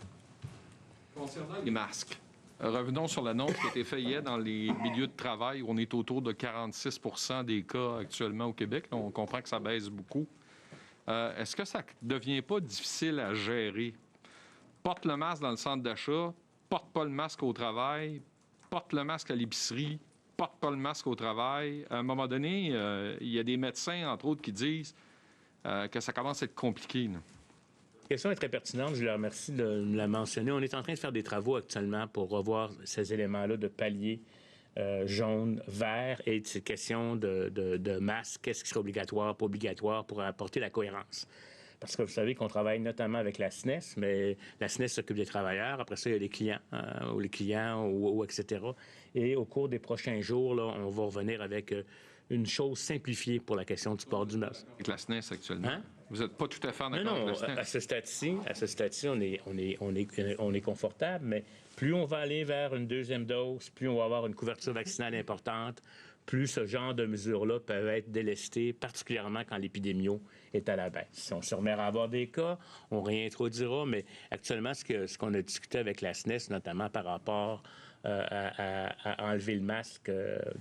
Concernant les masques, revenons sur l'annonce qui a été faite hier dans les milieux de travail où on est autour de 46 % des cas actuellement au Québec. Là, on comprend que ça baisse beaucoup. Est-ce que ça ne devient pas difficile à gérer? Porte le masque dans le centre d'achat, porte pas le masque au travail, porte le masque à l'épicerie, porte pas le masque au travail. À un moment donné, il y a des médecins, entre autres, qui disent que ça commence à être compliqué. Là. La question est très pertinente. Je leur remercie de me la mentionner. On est en train de faire des travaux actuellement pour revoir ces éléments-là de palier jaune, vert et cette question de masque, qu'est-ce qui serait obligatoire, pas obligatoire, pour apporter la cohérence. Parce que vous savez qu'on travaille notamment avec la SNES, mais la SNES s'occupe des travailleurs. Après ça, il y a les clients, ou etc. Et au cours des prochains jours, là, on va revenir avec une chose simplifiée pour la question du port du masque. Avec la SNES actuellement? Hein? Vous n'êtes pas tout à fait en accord non, avec la SNES? À ce stade-ci, on est confortable, mais plus on va aller vers une 2e dose, plus on va avoir une couverture vaccinale importante, plus ce genre de mesures-là peuvent être délestées, particulièrement quand l'épidémie est à la baisse. Si on se remet à avoir des cas, on réintroduira, mais actuellement, ce qu'on a discuté avec la SNES, notamment par rapport à enlever le masque,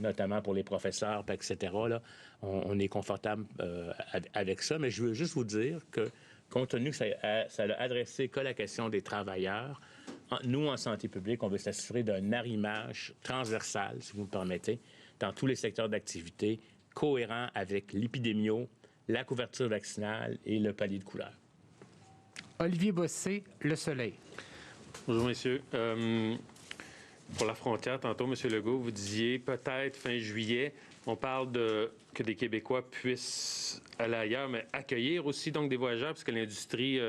notamment pour les professeurs, etc., là, on est confortable avec ça. Mais je veux juste vous dire que, compte tenu que ça a adressé que la question des travailleurs, nous, en santé publique, on veut s'assurer d'un arrimage transversal, si vous me permettez, dans tous les secteurs d'activité, cohérent avec l'épidémio, la couverture vaccinale et le palier de couleur. Olivier Bossé, Le Soleil. Bonjour, messieurs. Pour la frontière, tantôt, M. Legault, vous disiez peut-être fin juillet, on parle que des Québécois puissent aller ailleurs, mais accueillir aussi donc des voyageurs, parce que l'industrie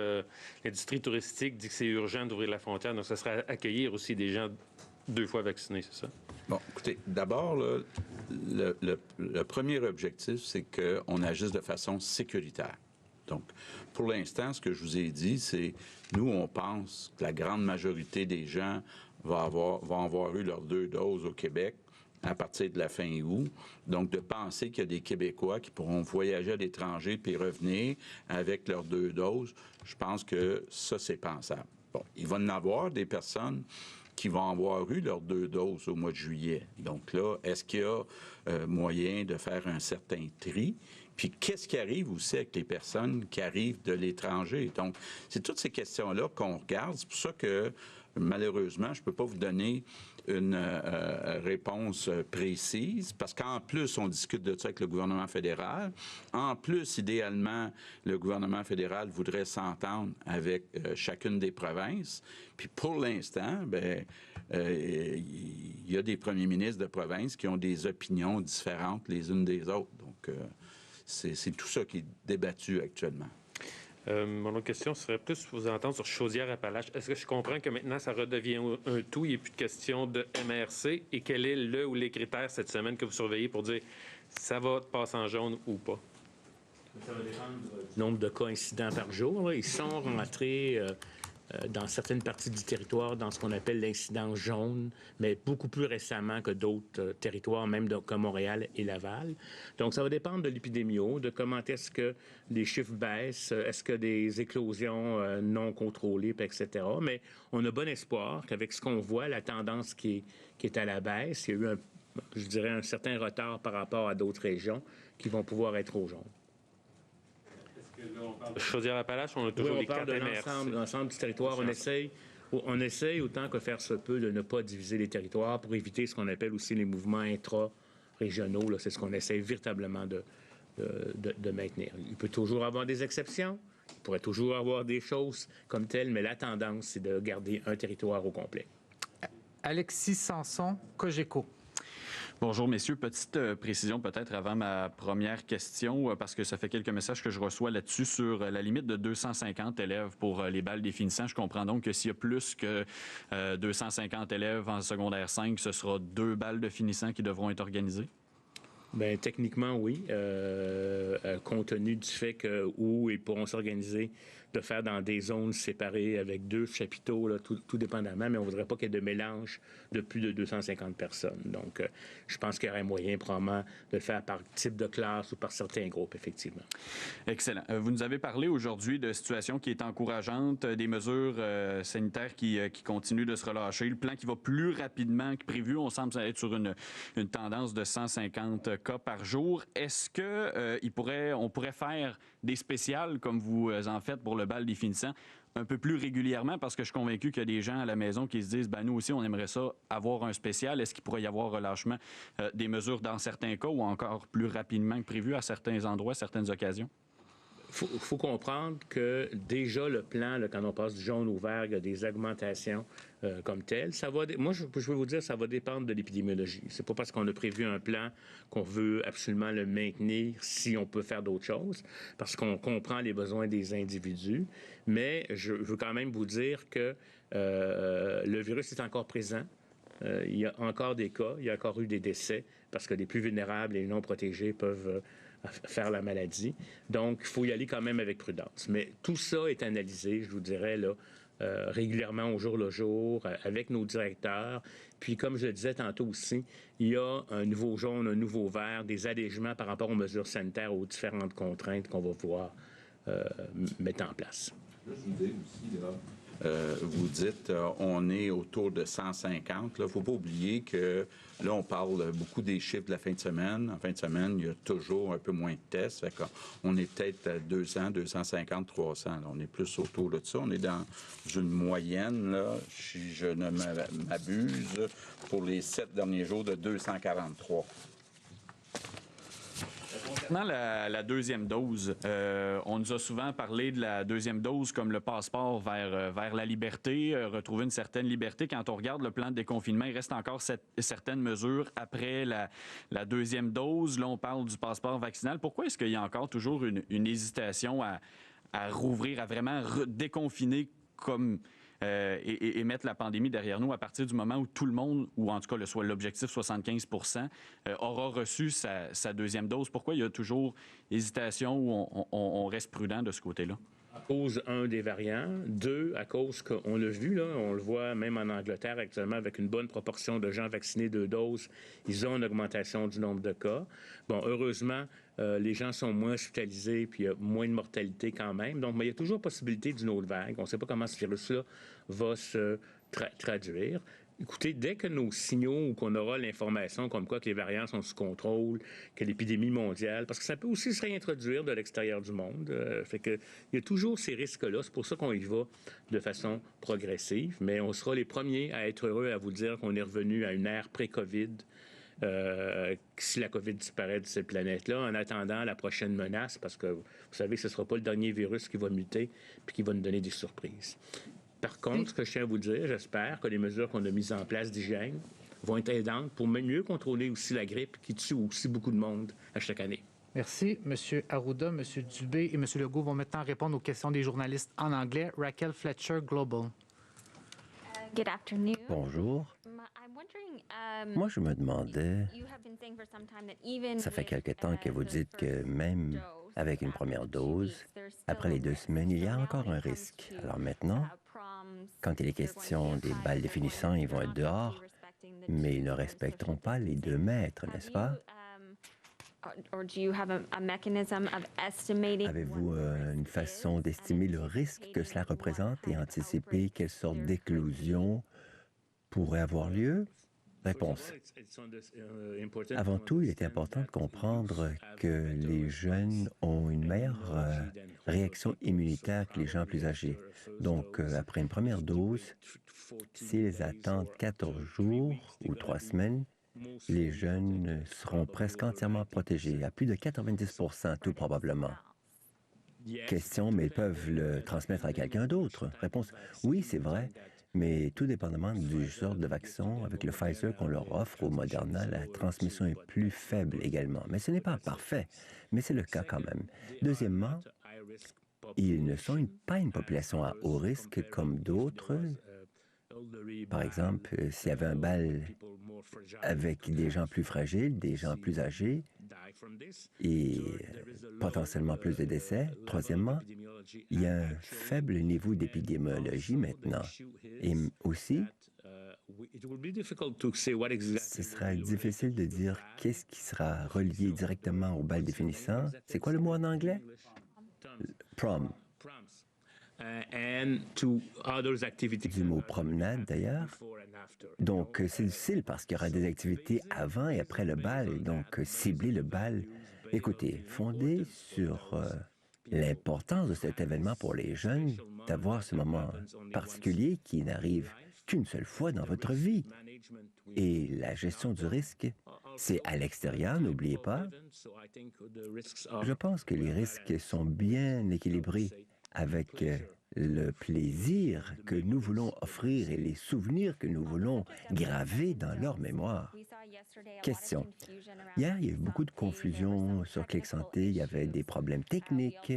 touristique dit que c'est urgent d'ouvrir la frontière, donc ça serait accueillir aussi des gens 2 fois vaccinés, c'est ça? Bon, écoutez, d'abord, le premier objectif, c'est qu'on agisse de façon sécuritaire. Donc, pour l'instant, ce que je vous ai dit, c'est nous, on pense que la grande majorité des gens vont avoir eu leurs 2 doses au Québec à partir de la fin août. Donc, de penser qu'il y a des Québécois qui pourront voyager à l'étranger puis revenir avec leurs 2 doses, je pense que ça, c'est pensable. Bon, il va y en avoir des personnes qui vont avoir eu leurs 2 doses au mois de juillet. Donc là, est-ce qu'il y a moyen de faire un certain tri? Puis qu'est-ce qui arrive aussi avec les personnes qui arrivent de l'étranger? Donc, c'est toutes ces questions-là qu'on regarde. C'est pour ça que, malheureusement, je ne peux pas vous donner une réponse précise, parce qu'en plus, on discute de ça avec le gouvernement fédéral. En plus, idéalement, le gouvernement fédéral voudrait s'entendre avec chacune des provinces. Puis pour l'instant, il y a des premiers ministres de provinces qui ont des opinions différentes les unes des autres. Donc, c'est tout ça qui est débattu actuellement. Mon autre question serait plus vous entendre sur Chaudière-Appalaches. Est-ce que je comprends que maintenant, ça redevient un tout, il n'y a plus de question de MRC, et quel est le ou les critères cette semaine que vous surveillez pour dire ça va passer en jaune ou pas? Ça va dépendre du nombre de cas incidents par jour. Là. Ils sont rentrés dans certaines parties du territoire dans ce qu'on appelle l'incident jaune, mais beaucoup plus récemment que d'autres territoires, même comme Montréal et Laval. Donc, ça va dépendre de l'épidémie, de comment est-ce que les chiffres baissent, est-ce que des éclosions non contrôlées, etc. Mais on a bon espoir qu'avec ce qu'on voit, la tendance qui est à la baisse, il y a eu, je dirais, un certain retard par rapport à d'autres régions qui vont pouvoir être au jaune. Chaudière-Appalaches, on a toujours les 4 MRC. L'ensemble du territoire, on essaye autant que faire se peut de ne pas diviser les territoires pour éviter ce qu'on appelle aussi les mouvements intra-régionaux. C'est ce qu'on essaie véritablement de maintenir. Il peut toujours avoir des exceptions, il pourrait toujours avoir des choses comme telles, mais la tendance, c'est de garder un territoire au complet. Alexis Sanson, Cogeco. Bonjour, messieurs. Petite précision peut-être avant ma première question, parce que ça fait quelques messages que je reçois là-dessus sur la limite de 250 élèves pour les balles définissants. Je comprends donc que s'il y a plus que 250 élèves en secondaire 5, ce sera 2 balles de finissants qui devront être organisées? Bien, techniquement, oui. Compte tenu du fait que où ils pourront s'organiser, de faire dans des zones séparées avec 2 chapiteaux, là, tout dépendamment, mais on ne voudrait pas qu'il y ait de mélange de plus de 250 personnes. Donc, je pense qu'il y aurait moyen probablement de le faire par type de classe ou par certains groupes, effectivement. Excellent. Vous nous avez parlé aujourd'hui de situation qui est encourageante, des mesures sanitaires qui continuent de se relâcher, le plan qui va plus rapidement que prévu. On semble être sur une tendance de 150 cas par jour. Est-ce que on pourrait faire des spéciales comme vous en faites pour le bal des finissants un peu plus régulièrement? Parce que je suis convaincu qu'il y a des gens à la maison qui se disent nous aussi, on aimerait ça avoir un spécial. Est-ce qu'il pourrait y avoir relâchement des mesures dans certains cas ou encore plus rapidement que prévu à certains endroits, certaines occasions? Il faut comprendre que déjà le plan, là, quand on passe du jaune au vert, il y a des augmentations comme telles. Moi, je veux vous dire, ça va dépendre de l'épidémiologie. C'est pas parce qu'on a prévu un plan qu'on veut absolument le maintenir si on peut faire d'autres choses, parce qu'on comprend les besoins des individus. Mais je veux quand même vous dire que le virus est encore présent. Il y a encore des cas, il y a encore eu des décès, parce que les plus vulnérables et les non protégés peuvent faire la maladie. Donc, il faut y aller quand même avec prudence. Mais tout ça est analysé, je vous dirais, là, régulièrement au jour le jour, avec nos directeurs. Puis, comme je le disais tantôt aussi, il y a un nouveau jaune, un nouveau vert, des allègements par rapport aux mesures sanitaires, aux différentes contraintes qu'on va pouvoir mettre en place. Là, je vous dis aussi, là, vous dites on est autour de 150. Il ne faut pas oublier que là, on parle beaucoup des chiffres de la fin de semaine. En fin de semaine, il y a toujours un peu moins de tests. Fait on est peut-être à 200, 250, 300. Là. On est plus autour de ça. On est dans une moyenne, là, si je ne m'abuse, pour les 7 derniers jours de 243. Concernant la deuxième dose, on nous a souvent parlé de la deuxième dose comme le passeport vers la liberté, retrouver une certaine liberté. Quand on regarde le plan de déconfinement, il reste encore certaines mesures après la deuxième dose. Là, on parle du passeport vaccinal. Pourquoi est-ce qu'il y a encore toujours une hésitation à rouvrir, à vraiment déconfiner comme... et mettre la pandémie derrière nous à partir du moment où tout le monde, ou en tout cas l'objectif 75 aura reçu sa deuxième dose? Pourquoi il y a toujours hésitation ou on reste prudent de ce côté-là? À cause, des variants. 2, à cause qu'on l'a vu, là, on le voit même en Angleterre actuellement, avec une bonne proportion de gens vaccinés 2 doses, ils ont une augmentation du nombre de cas. Bon, heureusement, les gens sont moins hospitalisés, puis il y a moins de mortalité quand même. Donc, mais il y a toujours possibilité d'une autre vague. On ne sait pas comment ce virus-là va se traduire. Écoutez, dès que nos signaux ou qu'on aura l'information comme quoi que les variants sont sous contrôle, que l'épidémie mondiale, parce que ça peut aussi se réintroduire de l'extérieur du monde, fait que il y a toujours ces risques-là. C'est pour ça qu'on y va de façon progressive, mais on sera les premiers à être heureux à vous dire qu'on est revenu à une ère pré-COVID, si la COVID disparaît de cette planète-là, en attendant la prochaine menace, parce que vous savez, ce ne sera pas le dernier virus qui va muter puis qui va nous donner des surprises. Par contre, ce que je tiens à vous dire, j'espère que les mesures qu'on a mises en place d'hygiène vont être aidantes pour mieux contrôler aussi la grippe qui tue aussi beaucoup de monde à chaque année. Merci. M. Arruda, M. Dubé et M. Legault vont maintenant répondre aux questions des journalistes en anglais. Raquel Fletcher, Global. Good afternoon. Bonjour. Moi, je me demandais, ça fait quelque temps que vous dites que même avec une première dose, après les 2 semaines, il y a encore un risque. Alors maintenant, quand il est question des balles définissants, ils vont être dehors, mais ils ne respecteront pas les 2 mètres, n'est-ce pas? Avez-vous une façon d'estimer le risque que cela représente et anticiper quelle sorte d'éclosion pourrait avoir lieu? Réponse. Avant tout, il est important de comprendre que les jeunes ont une meilleure réaction immunitaire que les gens plus âgés. Donc, après une première dose, s'ils attendent 14 jours ou 3 semaines, les jeunes seront presque entièrement protégés, à plus de 90 % tout probablement. Question, mais ils peuvent le transmettre à quelqu'un d'autre. Réponse, oui, c'est vrai, Mais tout dépendamment du genre de vaccin, avec le Pfizer qu'on leur offre au Moderna, la transmission est plus faible également. Mais ce n'est pas parfait, mais c'est le cas quand même. Deuxièmement, ils ne sont pas une population à haut risque comme d'autres. Par exemple, s'il y avait un bal avec des gens plus fragiles, des gens plus âgés et potentiellement plus de décès. Troisièmement, il y a un faible niveau d'épidémiologie maintenant. Et aussi, ce sera difficile de dire qu'est-ce qui sera relié directement au bal définissant. C'est quoi le mot en anglais? Prom. Du mot promenade, d'ailleurs. Donc, c'est difficile parce qu'il y aura des activités avant et après le bal. Donc, cibler le bal. Écoutez, fondé sur l'importance de cet événement pour les jeunes, d'avoir ce moment particulier qui n'arrive qu'une seule fois dans votre vie. Et la gestion du risque, c'est à l'extérieur, n'oubliez pas. Je pense que les risques sont bien équilibrés avec le plaisir que nous voulons offrir et les souvenirs que nous voulons graver dans leur mémoire. Question. Hier, il y a eu beaucoup de confusion sur Clic Santé. Il y avait des problèmes techniques.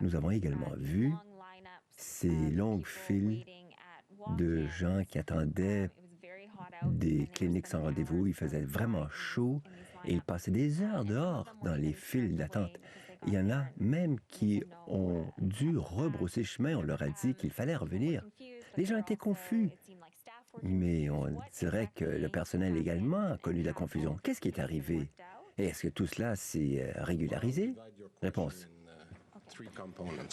Nous avons également vu ces longues files de gens qui attendaient des cliniques sans rendez-vous. Il faisait vraiment chaud et ils passaient des heures dehors dans les files d'attente. Il y en a même qui ont dû rebrousser chemin. On leur a dit qu'il fallait revenir. Les gens étaient confus. Mais on dirait que le personnel également a connu la confusion. Qu'est-ce qui est arrivé? Et est-ce que tout cela s'est régularisé? Réponse.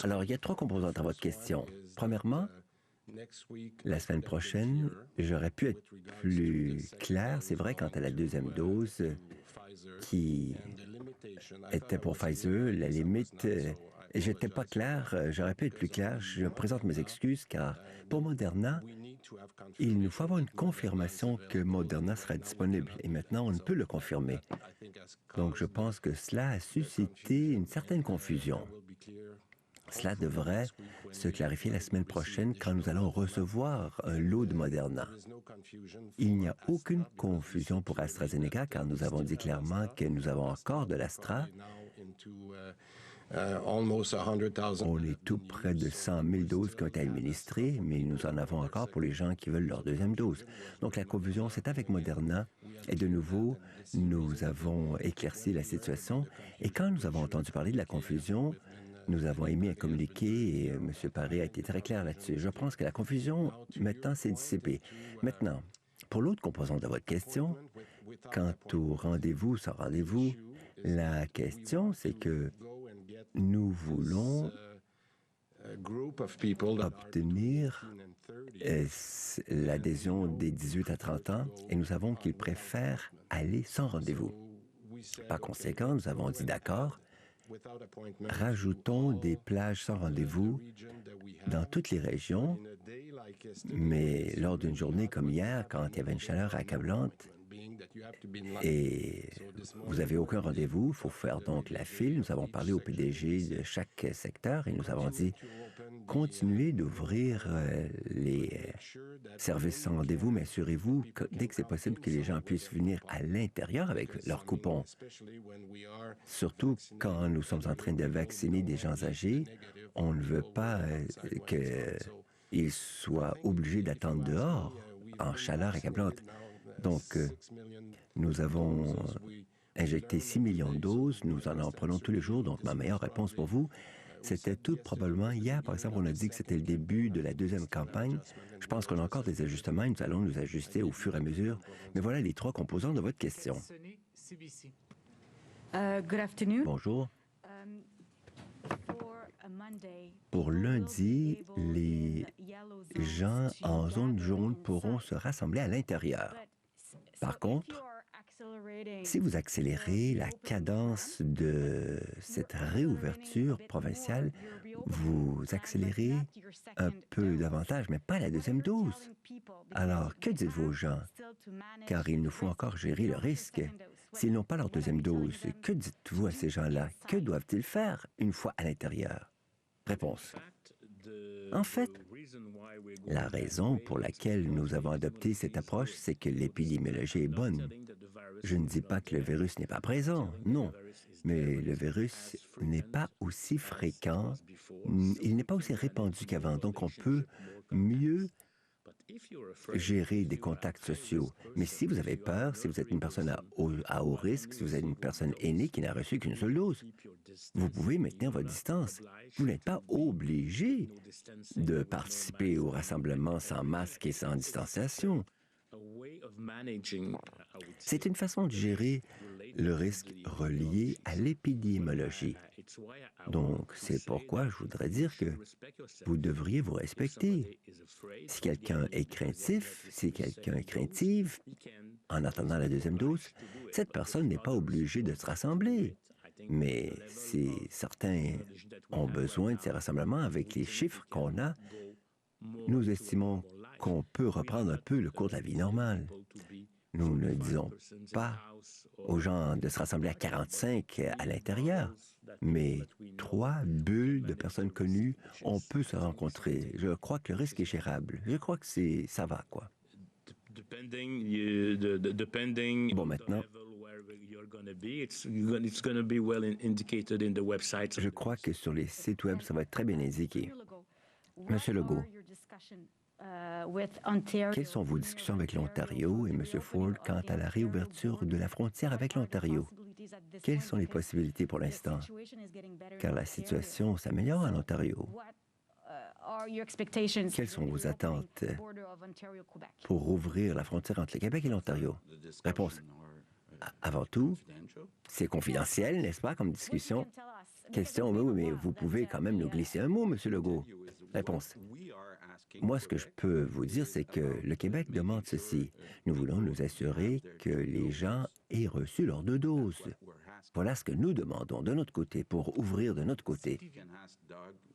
Alors, il y a 3 composantes à votre question. Premièrement, la semaine prochaine, j'aurais pu être plus clair, c'est vrai, quant à la deuxième dose qui était pour Pfizer. La limite, j'étais pas clair, j'aurais pu être plus clair. Je présente mes excuses car pour Moderna, il nous faut avoir une confirmation que Moderna sera disponible. Et maintenant, on ne peut le confirmer. Donc, je pense que cela a suscité une certaine confusion. Cela devrait se clarifier la semaine prochaine quand nous allons recevoir un lot de Moderna. Il n'y a aucune confusion pour AstraZeneca car nous avons dit clairement que nous avons encore de l'Astra. On est tout près de 100 000 doses qui ont été administrées, mais nous en avons encore pour les gens qui veulent leur deuxième dose. Donc la confusion, c'est avec Moderna. Et de nouveau, nous avons éclairci la situation. Et quand nous avons entendu parler de la confusion, nous avons émis un communiqué et M. Paré a été très clair là-dessus. Je pense que la confusion, maintenant, s'est dissipée. Maintenant, pour l'autre composante de votre question, quant au rendez-vous sans rendez-vous, la question, c'est que nous voulons obtenir l'adhésion des 18 à 30 ans et nous savons qu'ils préfèrent aller sans rendez-vous. Par conséquent, nous avons dit d'accord, rajoutons des plages sans rendez-vous dans toutes les régions, mais lors d'une journée comme hier, quand il y avait une chaleur accablante et vous n'avez aucun rendez-vous, il faut faire donc la file. Nous avons parlé au PDG de chaque secteur et nous avons dit continuez d'ouvrir les services sans rendez-vous, mais assurez-vous que dès que c'est possible que les gens puissent venir à l'intérieur avec leurs coupons. Surtout quand nous sommes en train de vacciner des gens âgés, on ne veut pas qu'ils soient obligés d'attendre dehors en chaleur accablante. Donc, nous avons injecté 6 millions de doses, nous en prenons tous les jours, donc ma meilleure réponse pour vous, c'était tout probablement hier, par exemple, on a dit que c'était le début de la deuxième campagne. Je pense qu'on a encore des ajustements et nous allons nous ajuster au fur et à mesure. Mais voilà les 3 composants de votre question. Good afternoon. Bonjour. Pour lundi, les gens en zone jaune pourront se rassembler à l'intérieur. Par contre, si vous accélérez la cadence de cette réouverture provinciale, vous accélérez un peu davantage, mais pas la deuxième dose. Alors, que dites-vous aux gens? Car il nous faut encore gérer le risque. S'ils n'ont pas leur deuxième dose, que dites-vous à ces gens-là? Que doivent-ils faire une fois à l'intérieur? Réponse. En fait, La raison pour laquelle nous avons adopté cette approche, c'est que l'épidémiologie est bonne. Je ne dis pas que le virus n'est pas présent, non, mais le virus n'est pas aussi fréquent, il n'est pas aussi répandu qu'avant, donc on peut mieux gérer des contacts sociaux. Mais si vous avez peur, si vous êtes une personne à haut risque, si vous êtes une personne aînée qui n'a reçu qu'une seule dose, vous pouvez maintenir votre distance. Vous n'êtes pas obligé de participer au rassemblement sans masque et sans distanciation. C'est une façon de gérer le risque relié à l'épidémiologie. Donc, c'est pourquoi je voudrais dire que vous devriez vous respecter. Si quelqu'un est craintif, si quelqu'un est craintive, en attendant la deuxième dose, cette personne n'est pas obligée de se rassembler. Mais si certains ont besoin de ces rassemblements avec les chiffres qu'on a, nous estimons qu'on peut reprendre un peu le cours de la vie normale. Nous ne disons pas aux gens de se rassembler à 45 à l'intérieur, mais 3 bulles de personnes connues, on peut se rencontrer. Je crois que le risque est gérable. Je crois que ça va, quoi. Bon, maintenant, je crois que sur les sites web, ça va être très bien indiqué. Monsieur Legault, quelles sont vos discussions avec l'Ontario et M. Ford quant à la réouverture de la frontière avec l'Ontario? Quelles sont les possibilités pour l'instant? Car la situation s'améliore en Ontario. Quelles sont vos attentes pour ouvrir la frontière entre le Québec et l'Ontario? Réponse. Avant tout, c'est confidentiel, n'est-ce pas, comme discussion? Question, oui, mais vous pouvez quand même nous glisser un mot, M. Legault. Réponse. Moi, ce que je peux vous dire, c'est que le Québec demande ceci. Nous voulons nous assurer que les gens aient reçu leurs 2 doses. Voilà ce que nous demandons de notre côté pour ouvrir de notre côté.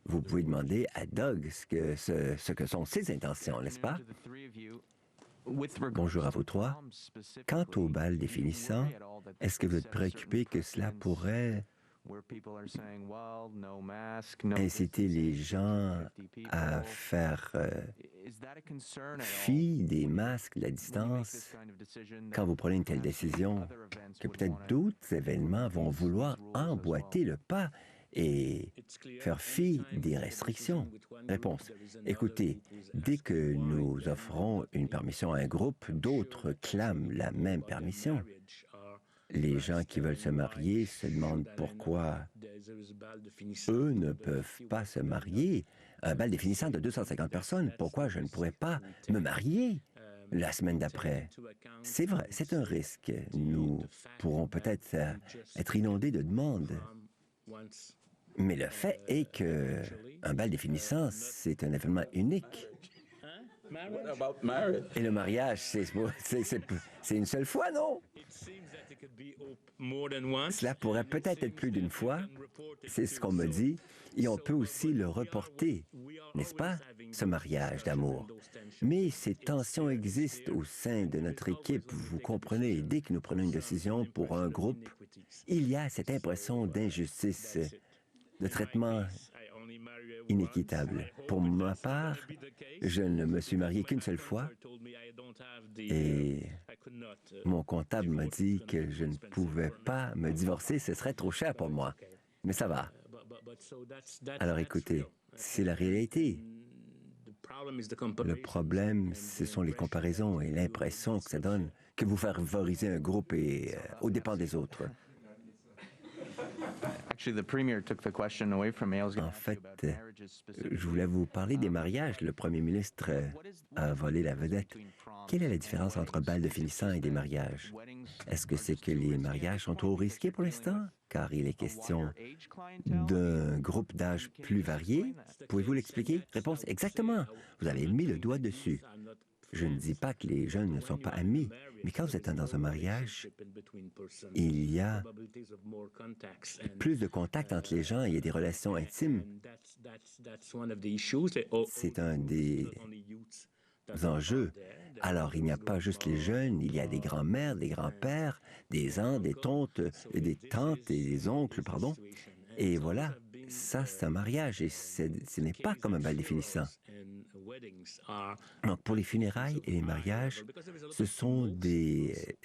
Vous pouvez demander à Doug ce que sont ses intentions, n'est-ce pas? Bonjour à vous 3. Quant au bal définissant, est-ce que vous êtes préoccupé que cela pourrait inciter les gens à faire fi des masques, de la distance, quand vous prenez une telle décision, que peut-être d'autres événements vont vouloir emboîter le pas et faire fi des restrictions? Réponse. Écoutez, dès que nous offrons une permission à un groupe, d'autres clament la même permission. Les gens qui veulent se marier se demandent pourquoi eux ne peuvent pas se marier. Un bal définissant de 250 personnes, pourquoi je ne pourrais pas me marier la semaine d'après? C'est vrai, c'est un risque. Nous pourrons peut-être être inondés de demandes. Mais le fait est que un bal définissant, c'est un événement unique. Et le mariage, c'est une seule fois, non? Cela pourrait peut-être être plus d'une fois, c'est ce qu'on me dit, et on peut aussi le reporter, n'est-ce pas, ce mariage d'amour? Mais ces tensions existent au sein de notre équipe, vous comprenez, dès que nous prenons une décision pour un groupe, il y a cette impression d'injustice, de traitement inéquitable. Pour ma part, je ne me suis marié qu'une seule fois et mon comptable m'a dit que je ne pouvais pas me divorcer, ce serait trop cher pour moi. Mais ça va. Alors écoutez, c'est la réalité. Le problème, ce sont les comparaisons et l'impression que ça donne que vous favorisez un groupe et aux dépens des autres. En fait, je voulais vous parler des mariages. Le premier ministre a volé la vedette. Quelle est la différence entre bal de finissant et des mariages? Est-ce que c'est que les mariages sont trop risqués pour l'instant? Car il est question d'un groupe d'âge plus varié. Pouvez-vous l'expliquer? Réponse, exactement. Vous avez mis le doigt dessus. Je ne dis pas que les jeunes ne sont pas amis, mais quand vous êtes dans un mariage, il y a plus de contacts entre les gens, il y a des relations intimes. C'est un des enjeux. Alors, il n'y a pas juste les jeunes, il y a des grands-mères, des grands-pères, des tantes et des oncles, pardon. Et voilà, ça, c'est un mariage et ce n'est pas comme un bal définissant. Donc, pour les funérailles et les mariages, ce sont des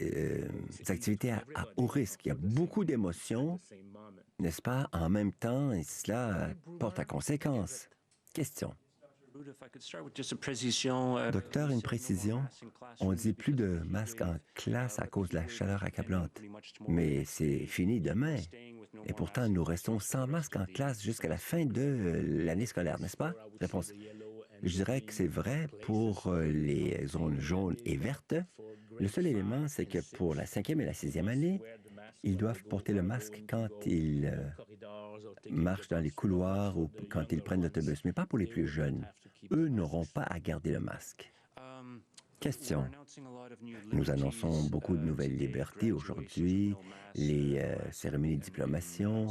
activités à haut risque. Il y a beaucoup d'émotions, n'est-ce pas, en même temps, et cela porte à conséquence. Question. Docteur, une précision. On dit plus de masques en classe à cause de la chaleur accablante. Mais c'est fini demain. Et pourtant, nous restons sans masques en classe jusqu'à la fin de l'année scolaire, n'est-ce pas? Réponse. Je dirais que c'est vrai pour les zones jaunes et vertes. Le seul élément, c'est que pour la 5e et la 6e année, ils doivent porter le masque quand ils marchent dans les couloirs ou quand ils prennent l'autobus, mais pas pour les plus jeunes. Eux n'auront pas à garder le masque. Question. Nous annonçons beaucoup de nouvelles libertés aujourd'hui, les cérémonies de diplomation,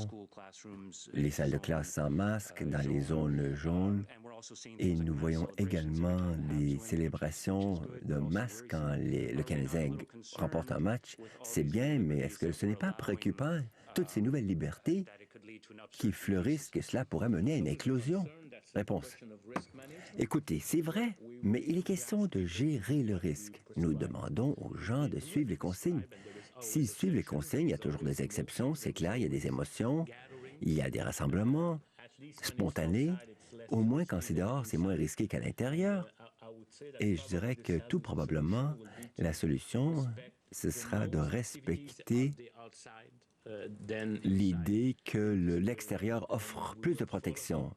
les salles de classe sans masque dans les zones jaunes, et nous voyons également des célébrations de masques quand le Canadien remporte un match. C'est bien, mais est-ce que ce n'est pas préoccupant, toutes ces nouvelles libertés qui fleurissent, que cela pourrait mener à une éclosion? Réponse. Écoutez, c'est vrai, mais il est question de gérer le risque. Nous demandons aux gens de suivre les consignes. S'ils suivent les consignes, il y a toujours des exceptions, c'est clair, il y a des émotions, il y a des rassemblements spontanés. Au moins, quand c'est dehors, c'est moins risqué qu'à l'intérieur. Et je dirais que tout probablement, la solution, ce sera de respecter l'idée que l'extérieur offre plus de protection.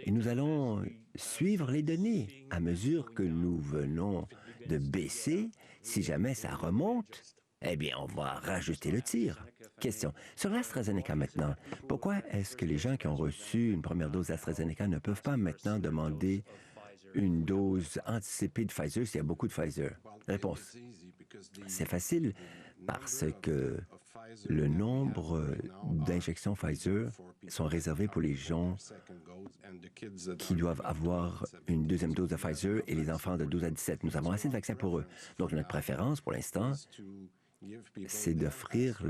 Et nous allons suivre les données à mesure que nous venons de baisser. Si jamais ça remonte, eh bien, on va rajuster le tir. Question. Sur l'AstraZeneca maintenant, pourquoi est-ce que les gens qui ont reçu une première dose d'AstraZeneca ne peuvent pas maintenant demander une dose anticipée de Pfizer s'il y a beaucoup de Pfizer? Réponse. C'est facile parce que le nombre d'injections Pfizer sont réservés pour les gens qui doivent avoir une deuxième dose de Pfizer et les enfants de 12 à 17. Nous avons assez de vaccins pour eux. Donc, notre préférence, pour l'instant, c'est d'offrir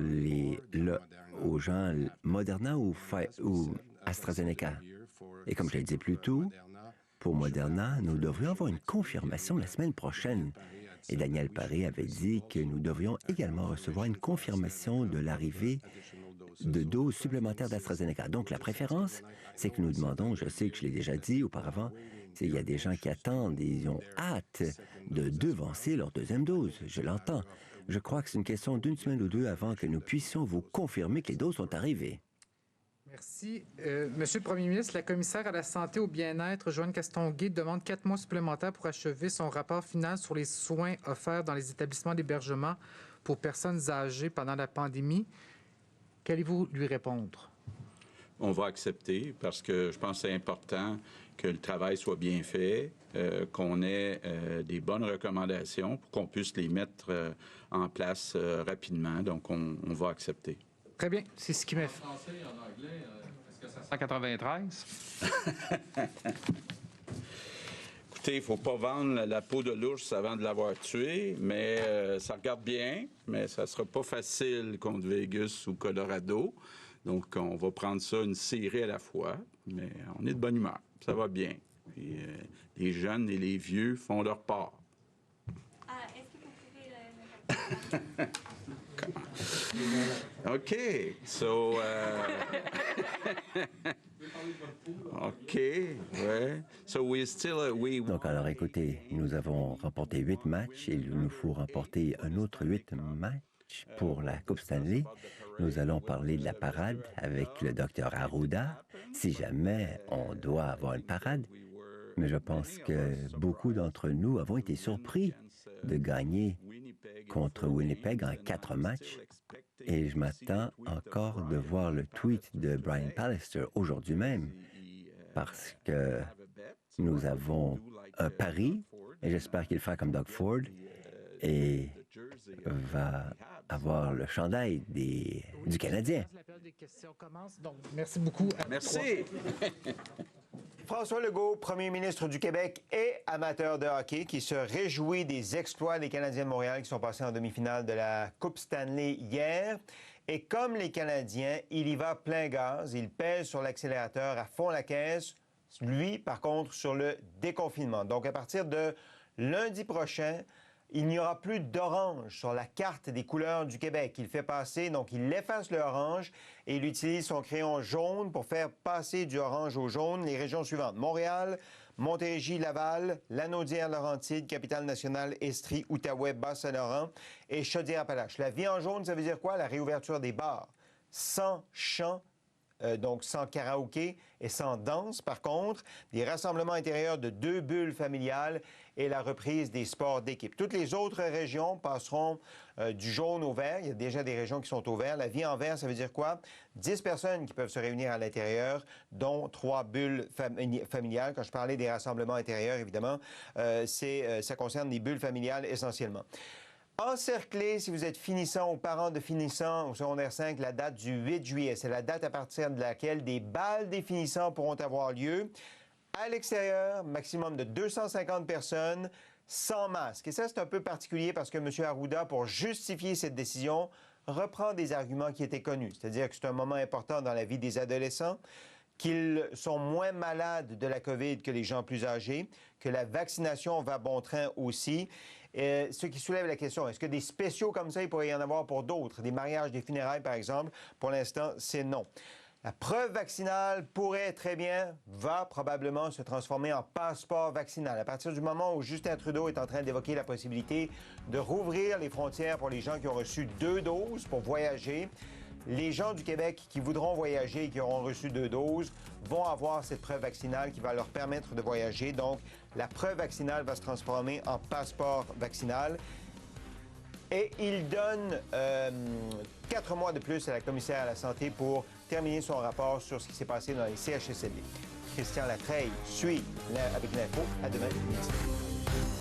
aux gens Moderna ou AstraZeneca. Et comme je l'ai dit plus tôt, pour Moderna, nous devrions avoir une confirmation la semaine prochaine. Et Daniel Paré avait dit que nous devrions également recevoir une confirmation de l'arrivée de doses supplémentaires d'AstraZeneca. Donc, la préférence, c'est que nous demandons, je sais que je l'ai déjà dit auparavant, il y a des gens qui attendent et ils ont hâte de devancer leur deuxième dose. Je l'entends. Je crois que c'est une question d'une semaine ou deux avant que nous puissions vous confirmer que les doses sont arrivées. Merci. Monsieur le Premier ministre, la commissaire à la Santé et au bien-être, Joanne Castonguay, demande 4 mois supplémentaires pour achever son rapport final sur les soins offerts dans les établissements d'hébergement pour personnes âgées pendant la pandémie. Qu'allez-vous lui répondre? On va accepter parce que je pense que c'est important que le travail soit bien fait, qu'on ait des bonnes recommandations pour qu'on puisse les mettre en place rapidement. Donc, on va accepter. Très bien. C'est ce qui m'a fait. En français et en anglais, est-ce que ça 193? Écoutez, il ne faut pas vendre la peau de l'ours avant de l'avoir tué, mais ça regarde bien, mais ça ne sera pas facile contre Vegas ou Colorado. Donc, on va prendre ça une série à la fois, mais on est de bonne humeur. Ça va bien. Puis, les jeunes et les vieux font leur part. Est-ce que vous pouvez OK. So, OK. Ouais. So we still, Donc, alors, écoutez, nous avons remporté 8 matchs et il nous faut remporter un autre 8 matchs pour la Coupe Stanley. Nous allons parler de la parade avec le Dr Arruda, si jamais on doit avoir une parade. Mais je pense que beaucoup d'entre nous avons été surpris de gagner contre Winnipeg en 4 matchs. Et je m'attends encore de voir le tweet de Brian Pallister aujourd'hui même, parce que nous avons un pari, et j'espère qu'il fera comme Doug Ford, et va avoir le chandail du Canadien. La période des questions commence. Donc, merci beaucoup. Merci. François Legault, premier ministre du Québec et amateur de hockey, qui se réjouit des exploits des Canadiens de Montréal qui sont passés en demi-finale de la Coupe Stanley hier. Et comme les Canadiens, il y va plein gaz, il pèse sur l'accélérateur à fond la caisse, lui, par contre, sur le déconfinement. Donc, à partir de lundi prochain, il n'y aura plus d'orange sur la carte des couleurs du Québec. Il fait passer, donc il efface le orange et il utilise son crayon jaune pour faire passer du orange au jaune les régions suivantes. Montréal, Montérégie, Laval, Lanaudière-Laurentide, Capitale-Nationale, Estrie, Outaouais, Bas-Saint-Laurent et Chaudière-Appalaches. La vie en jaune, ça veut dire quoi? La réouverture des bars. Sans chant, donc sans karaoké et sans danse, par contre, des rassemblements intérieurs de 2 bulles familiales et la reprise des sports d'équipe. Toutes les autres régions passeront du jaune au vert. Il y a déjà des régions qui sont au vert. La vie en vert, ça veut dire quoi? 10 personnes qui peuvent se réunir à l'intérieur, dont 3 bulles familiales. Quand je parlais des rassemblements intérieurs, évidemment, ça concerne les bulles familiales essentiellement. Encercler, si vous êtes finissant ou parent de finissant au secondaire 5, la date du 8 juillet. C'est la date à partir de laquelle des balles des finissants pourront avoir lieu. À l'extérieur, maximum de 250 personnes, sans masque. Et ça, c'est un peu particulier parce que M. Arruda, pour justifier cette décision, reprend des arguments qui étaient connus. C'est-à-dire que c'est un moment important dans la vie des adolescents, qu'ils sont moins malades de la COVID que les gens plus âgés, que la vaccination va bon train aussi. Ce qui soulève la question, est-ce que des spéciaux comme ça, il pourrait y en avoir pour d'autres? Des mariages, des funérailles, par exemple? Pour l'instant, c'est non. La preuve vaccinale pourrait très bien, va probablement se transformer en passeport vaccinal. À partir du moment où Justin Trudeau est en train d'évoquer la possibilité de rouvrir les frontières pour les gens qui ont reçu 2 doses pour voyager, les gens du Québec qui voudront voyager et qui auront reçu 2 doses vont avoir cette preuve vaccinale qui va leur permettre de voyager. Donc, la preuve vaccinale va se transformer en passeport vaccinal. Et il donne 4 mois de plus à la commissaire à la Santé pour terminer son rapport sur ce qui s'est passé dans les CHSLD. Christian Latreille suit avec l'info. À demain, midi.